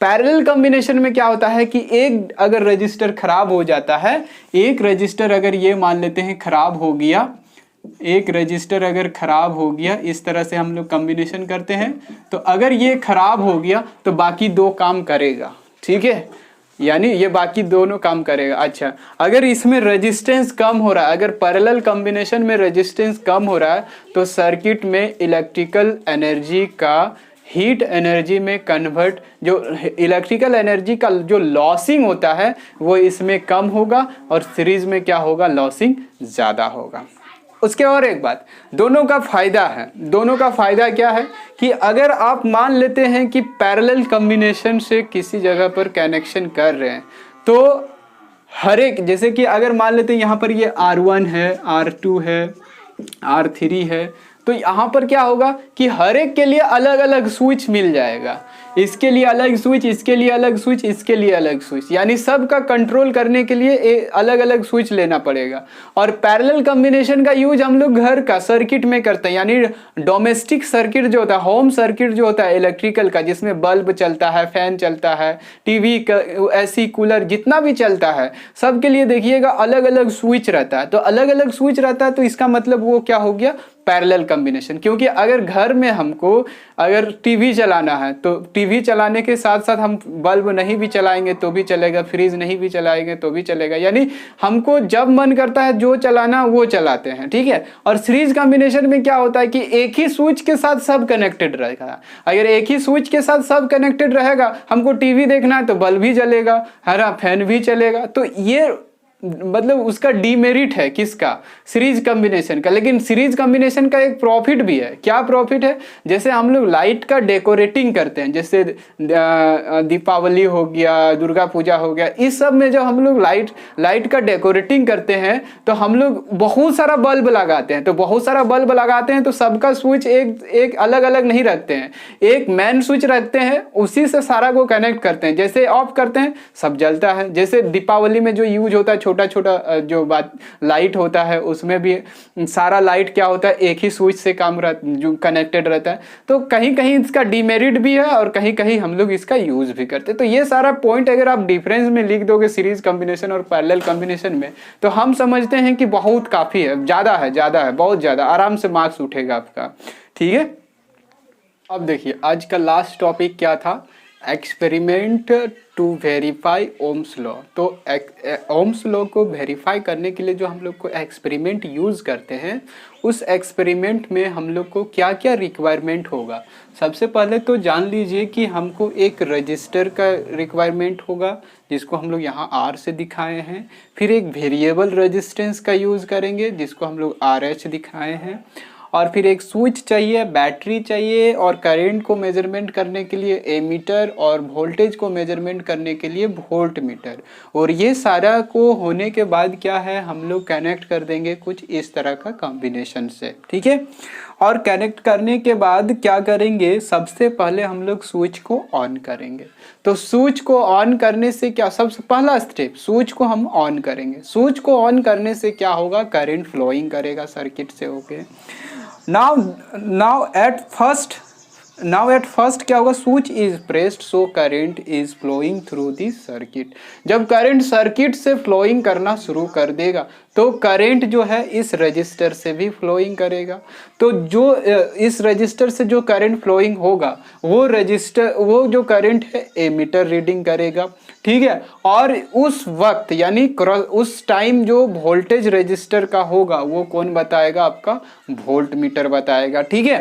पैरेलल कॉम्बिनेशन में क्या होता है कि एक अगर रजिस्टर खराब हो जाता है, एक रजिस्टर अगर ये मान लेते हैं खराब हो गया, एक रजिस्टर अगर खराब हो गया, इस तरह से हम लोग कॉम्बिनेशन करते हैं, तो अगर ये खराब हो गया तो बाकी 2 काम करेगा। ठीक है, यानी ये बाकी दोनों काम करेगा। अच्छा, अगर इसमें रेजिस्टेंस कम हो रहा है, अगर पैरेलल कॉम्बिनेशन में रेजिस्टेंस कम हो रहा है, तो सर्किट में इलेक्ट्रिकल एनर्जी का हीट एनर्जी में कन्वर्ट, जो इलेक्ट्रिकल एनर्जी का जो लॉसिंग होता है वो इसमें कम होगा, और सीरीज में क्या होगा, लॉसिंग ज़्यादा होगा। उसके और एक बात, दोनों का फायदा है। दोनों का फायदा क्या है कि अगर आप मान लेते हैं कि पैरेलल कॉम्बिनेशन से किसी जगह पर कनेक्शन कर रहे हैं, तो हर एक, जैसे कि अगर मान लेते हैं यहाँ पर ये R1 है, R2 है, R3 है, तो यहाँ पर क्या होगा कि हर एक के लिए अलग अलग स्विच मिल जाएगा। इसके लिए अलग स्विच, इसके लिए अलग स्विच, इसके लिए अलग स्विच, यानी सबका कंट्रोल करने के लिए अलग अलग स्विच लेना पड़ेगा। और पैरेलल कॉम्बिनेशन का यूज हम लोग घर का सर्किट में करते हैं, यानी डोमेस्टिक सर्किट जो होता है, होम सर्किट जो होता है इलेक्ट्रिकल का, जिसमें बल्ब चलता है, फैन चलता है, टीवी, एसी, कूलर, जितना भी चलता है, सबके लिए देखिएगा अलग अलग स्विच रहता है। तो अलग अलग स्विच रहता है, तो इसका मतलब वो क्या हो गया, पैरेलल कॉम्बिनेशन। क्योंकि अगर घर में हमको अगर टीवी चलाना है तो टीवी चलाने के साथ साथ हम बल्ब नहीं भी चलाएंगे तो भी चलेगा, फ्रिज नहीं भी चलाएंगे तो भी चलेगा, यानी हमको जब मन करता है जो चलाना वो चलाते हैं, ठीक है। और सीरीज कॉम्बिनेशन में क्या होता है कि एक ही स्विच के साथ सब कनेक्टेड रहेगा। अगर एक ही स्विच के साथ सब कनेक्टेड रहेगा, हमको टीवी देखना है तो बल्ब भी जलेगा, हरा फैन भी चलेगा। तो ये मतलब उसका डीमेरिट है किसका, सीरीज कॉम्बिनेशन का। लेकिन सीरीज कॉम्बिनेशन का एक प्रॉफिट भी है। क्या प्रॉफिट है, जैसे हम लोग लाइट का डेकोरेटिंग करते हैं, जैसे दीपावली हो गया, दुर्गा पूजा हो गया, इस सब में जब हम लोग लाइट का डेकोरेटिंग करते हैं तो हम लोग बहुत सारा बल्ब लगाते हैं। तो बहुत सारा बल्ब लगाते हैं तो सबका स्विच एक अलग अलग नहीं रखते हैं, एक मेन स्विच रखते हैं, उसी से सारा को कनेक्ट करते हैं। जैसे ऑफ करते हैं सब जलता है। जैसे दीपावली में जो यूज होता है छोटा छोटा जो बात लाइट होता है, उसमें भी सारा लाइट क्या होता है एक ही स्विच से जो कनेक्टेड रहता है। तो कहीं कहीं इसका डीमेरिट भी है और कहीं कहीं हम लोग इसका यूज भी करते हैं। तो ये सारा पॉइंट अगर आप डिफरेंस में लिख दोगे सीरीज कॉम्बिनेशन और पैरेलल कॉम्बिनेशन में, तो हम समझते हैं कि बहुत काफी है, ज्यादा है, बहुत ज्यादा, आराम से मार्क्स उठेगा आपका, ठीक है। अब देखिए आज का लास्ट टॉपिक क्या था, experiment to verify Ohm's law. तो ओम्स लॉ को वेरीफाई करने के लिए जो हम लोग को एक्सपेरिमेंट यूज़ करते हैं, उस एक्सपेरिमेंट में हम लोग को क्या क्या रिक्वायरमेंट होगा। सबसे पहले तो जान लीजिए कि हमको एक रजिस्टर का रिक्वायरमेंट होगा, जिसको हम लोग यहाँ R से दिखाए हैं। फिर एक वेरिएबल रेजिस्टेंस का यूज़ करेंगे, जिसको हम लोग RH दिखाए हैं। और फिर एक स्विच चाहिए, बैटरी चाहिए, और करंट को मेजरमेंट करने के लिए एमीटर, और वोल्टेज को मेजरमेंट करने के लिए वोल्ट मीटर। और ये सारा को होने के बाद क्या है, हम लोग कनेक्ट कर देंगे कुछ इस तरह का कॉम्बिनेशन से, ठीक है। और कनेक्ट करने के बाद क्या करेंगे, सबसे पहले हम लोग स्विच को ऑन करेंगे। तो स्विच को ऑन करने से क्या, सबसे पहला स्टेप स्विच को हम ऑन करेंगे। स्विच को ऑन करने से क्या होगा, करंट फ्लोइंग करेगा सर्किट से होके। Now at first क्या होगा, switch is pressed so current is flowing through this circuit. जब करंट सर्किट से फ्लोइंग करना शुरू कर देगा तो करंट जो है इस रजिस्टर से भी फ्लोइंग करेगा। तो जो इस रजिस्टर से जो करंट फ्लोइंग होगा वो जो करंट है एमीटर रीडिंग करेगा, ठीक है। और उस वक्त यानी उस टाइम जो वोल्टेज रजिस्टर का होगा वो कौन बताएगा, आपका वोल्ट मीटर बताएगा, ठीक है।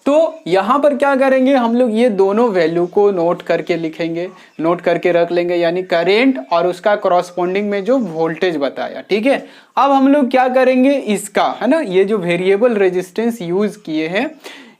तो यहाँ पर क्या करेंगे, हम लोग ये दोनों वैल्यू को नोट करके लिखेंगे, नोट करके रख लेंगे, यानी करंट और उसका कॉरस्पॉन्डिंग में जो वोल्टेज बताया, ठीक है। अब हम लोग क्या करेंगे, इसका है ना, ये जो वेरिएबल रेजिस्टेंस यूज किए हैं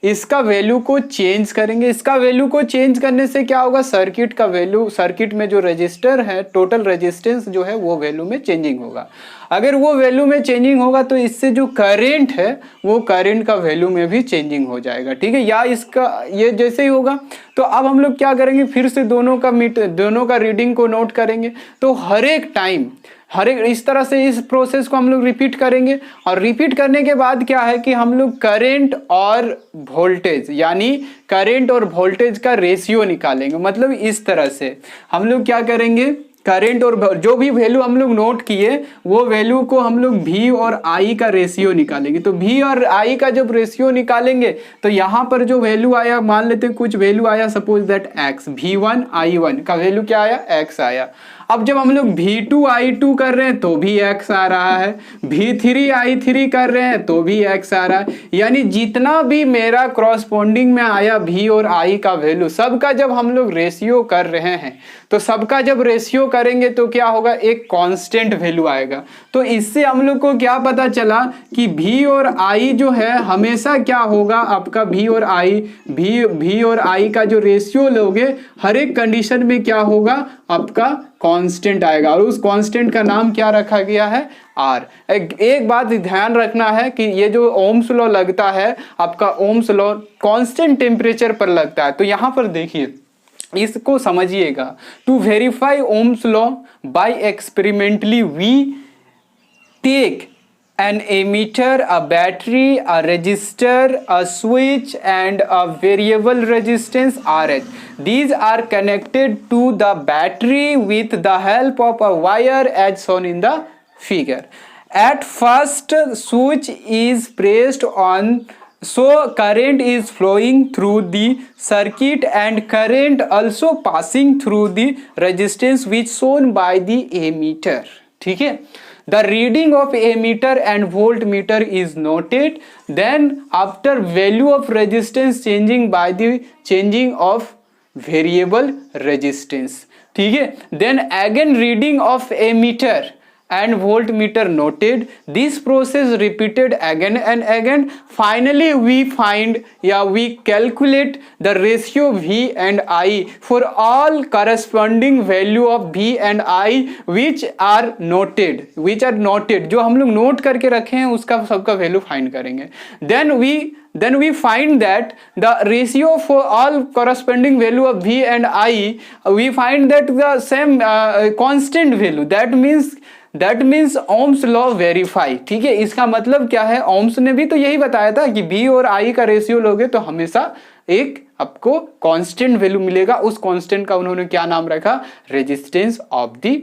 इसका वैल्यू को चेंज करेंगे। इसका वैल्यू को चेंज करने से क्या होगा, सर्किट का वैल्यू, सर्किट में जो रजिस्टर है टोटल रेजिस्टेंस जो है वो वैल्यू में चेंजिंग होगा। अगर वो वैल्यू में चेंजिंग होगा तो इससे जो करंट है वो करंट का वैल्यू में भी चेंजिंग हो जाएगा, ठीक है। या इसका ये जैसे ही होगा तो अब हम लोग क्या करेंगे, फिर से दोनों का रीडिंग को नोट करेंगे। तो हर एक टाइम इस तरह से इस प्रोसेस को हम लोग रिपीट करेंगे। और रिपीट करने के बाद क्या है कि हम लोग करंट और वोल्टेज, यानी करंट और वोल्टेज का रेशियो निकालेंगे। मतलब इस तरह से हम लोग क्या करेंगे, करंट और जो भी वैल्यू हम लोग नोट किए वो वैल्यू को हम लोग V और I का रेशियो निकालेंगे। तो V और I का जब रेशियो निकालेंगे तो यहाँ पर जो वैल्यू आया, मान लेते हैं कुछ वैल्यू आया, suppose that X, V1 I1 का वैल्यू क्या आया, X आया। अब जब हम लोग V2 I2 कर रहे हैं तो भी X आ रहा है, V3 I3 कर रहे हैं तो भी X आ रहा है। यानी जितना भी मेरा क्रॉसपॉन्डिंग में आया V और I का वैल्यू, सबका जब हम लोग रेशियो कर रहे हैं तो सबका जब रेशियो करेंगे तो क्या होगा, एक कांस्टेंट वैल्यू आएगा। तो इससे हम लोग को क्या पता चला कि V और I जो है हमेशा क्या होगा, आपका V और I का जो रेशियो लोगे हर एक कंडीशन में क्या होगा, आपका कांस्टेंट आएगा और उस कांस्टेंट का नाम क्या रखा गया है, आर। एक बात ध्यान रखना है कि ये जो ओम्स लॉ लगता है आपका, ओम्स लॉ कांस्टेंट टेम्परेचर पर लगता है। तो यहां पर देखिए, इसको समझिएगा, to verify Ohm's law by experimentally we take an emitter, a battery, a resistor, a switch and a variable resistance RH. These are connected to the battery with the help of a wire as shown in the figure. At first switch is pressed on, so current is flowing through the circuit and current also passing through the resistance which shown by the emitter. ठीक है, the reading of ammeter and voltmeter is noted. Then after value of resistance changing by the changing of variable resistance, ठीक है, then again reading of ammeter and voltmeter noted. This process repeated again and again. Finally we find, we calculate the ratio V and I for all corresponding value of V and I which are noted, जो हम लोग note करके रखे हैं उसका सबका value find करेंगे। Then we find that the ratio for all corresponding value of V and I, we find that the same constant value. That means Ohm's law verify. ठीक है, इसका मतलब क्या है, ओम्स ने भी तो यही बताया था कि V और I का रेशियो लोगे तो हमेशा एक आपको कांस्टेंट वैल्यू मिलेगा। उस कांस्टेंट का उन्होंने क्या नाम रखा, रेजिस्टेंस ऑफ द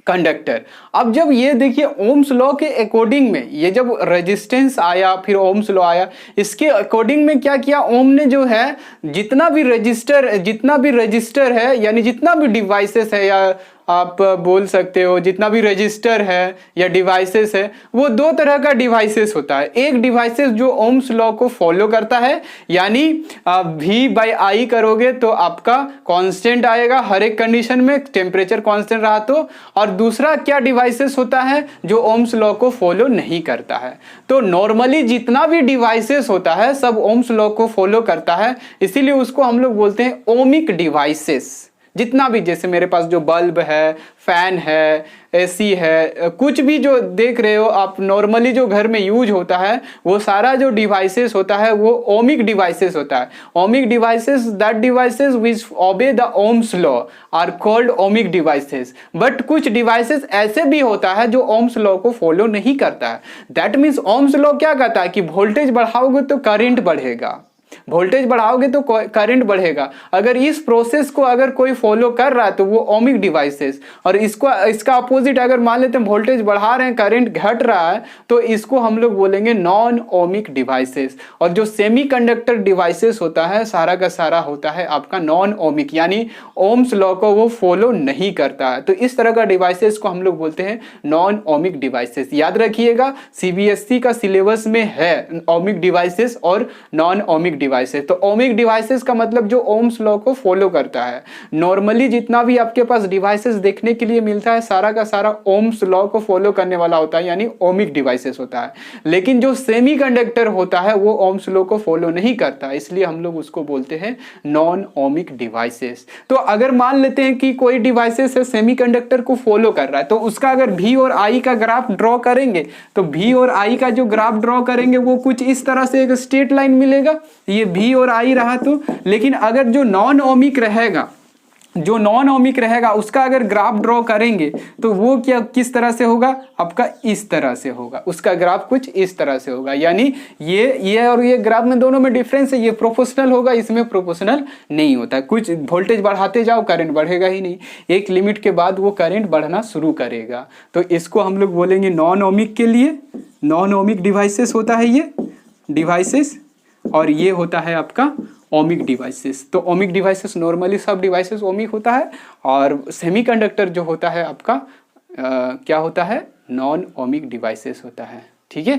कंडक्टर। अब जब ये देखिए ओम्स लॉ के अकॉर्डिंग में, ये जब रेजिस्टेंस आया फिर ओम्स लॉ आया, इसके अकॉर्डिंग में क्या किया, ओम ने जो है जितना भी रजिस्टर है यानी जितना भी डिवाइसेस है, या आप बोल सकते हो जितना भी रजिस्टर है या डिवाइसेस है, वो दो तरह का डिवाइसेस होता है। एक डिवाइसेस जो ओम्स लॉ को फॉलो करता है, यानी V/I करोगे तो आपका कांस्टेंट आएगा हर एक कंडीशन में, टेम्परेचर कांस्टेंट रहा तो। और दूसरा क्या डिवाइसेस होता है जो ओम्स लॉ को फॉलो नहीं करता है। तो नॉर्मली जितना भी डिवाइसेस होता है सब ओम्स लॉ को फॉलो करता है, इसीलिए उसको हम लोग बोलते हैं ओमिक डिवाइसेस। जितना भी, जैसे मेरे पास जो बल्ब है, फैन है, एसी है, कुछ भी जो देख रहे हो आप नॉर्मली जो घर में यूज होता है, वो सारा जो डिवाइसेस होता है वो ओमिक डिवाइसेस होता है। Ohmic devices, that devices which obey the Ohm's law are called ohmic devices. But कुछ डिवाइसेस ऐसे भी होता है जो ओम्स लॉ को फॉलो नहीं करता है। दैट मीन्स ओम्स लॉ क्या कहता है कि वोल्टेज बढ़ाओगे तो करंट बढ़ेगा, वोल्टेज बढ़ाओगे तो करंट बढ़ेगा। अगर इस प्रोसेस को अगर कोई फॉलो कर रहा है तो वो ओमिक डिवाइसेस, और इसका अपोजिट अगर मान लेते हैं वोल्टेज बढ़ा रहे हैं करंट घट रहा है तो इसको हम लोग बोलेंगे नॉन ओमिक डिवाइसेस। और जो सेमीकंडक्टर डिवाइसेस होता है सारा का सारा होता है आपका नॉन ओमिक, यानी ओम्स लॉ को वो फॉलो नहीं करता है। तो इस तरह का डिवाइसेस को हम लोग बोलते हैं नॉन ओमिक डिवाइसेस। याद रखिएगा CBSE का सिलेबस में है ओमिक डिवाइसेस और नॉन ओमिक डिवाइसेस। तो ओमिक डिवाइसेस का मतलब जो ओम्स लॉ को फॉलो करता है। नॉर्मली जितना भी आपके पास डिवाइसेस देखने के लिए मिलता है सारा का सारा ओम्स लॉ को फॉलो करने वाला होता है, यानी ओमिक डिवाइसेस होता है। लेकिन जो सेमीकंडक्टर होता है वो ओम्स लॉ को फॉलो नहीं करता, इसलिए हम लोग उसको बोलते हैं नॉन ओमिक डिवाइसेस। तो अगर मान लेते हैं कि कोई डिवाइसेस है सेमीकंडक्टर को फॉलो कर रहा है, तो उसका अगर V और I का ग्राफ ड्रॉ करेंगे तो V और I का जो ग्राफ ड्रॉ करेंगे वो कुछ इस तरह से एक स्ट्रेट लाइन मिलेगा, ये V और I रहा तो। लेकिन अगर जो नॉन ओमिक रहेगा उसका अगर ग्राफ ड्रॉ करेंगे तो वो किस तरह से होगा, आपका इस तरह से होगा, उसका ग्राफ कुछ इस तरह से होगा। यानी ये और ये ग्राफ में दोनों में डिफरेंस है, ये प्रोपोर्शनल होगा, इसमें प्रोपोर्शनल नहीं होता। कुछ वोल्टेज बढ़ाते जाओ करंट बढ़ेगा ही नहीं, एक लिमिट के बाद वो करंट बढ़ना शुरू करेगा। तो इसको हम लोग बोलेंगे नॉन ओमिक के लिए नॉन ओमिक डिवाइसेस होता है ये डिवाइसेस, और ये होता है आपका ओमिक डिवाइसेस। तो ओमिक डिवाइसेस नॉर्मली सब डिवाइसेस ओमिक होता है, और सेमीकंडक्टर जो होता है आपका क्या होता है, नॉन ओमिक डिवाइसेस होता है। ठीक है,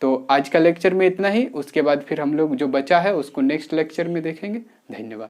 तो आज का लेक्चर में इतना ही, उसके बाद फिर हम लोग जो बचा है उसको नेक्स्ट लेक्चर में देखेंगे। धन्यवाद।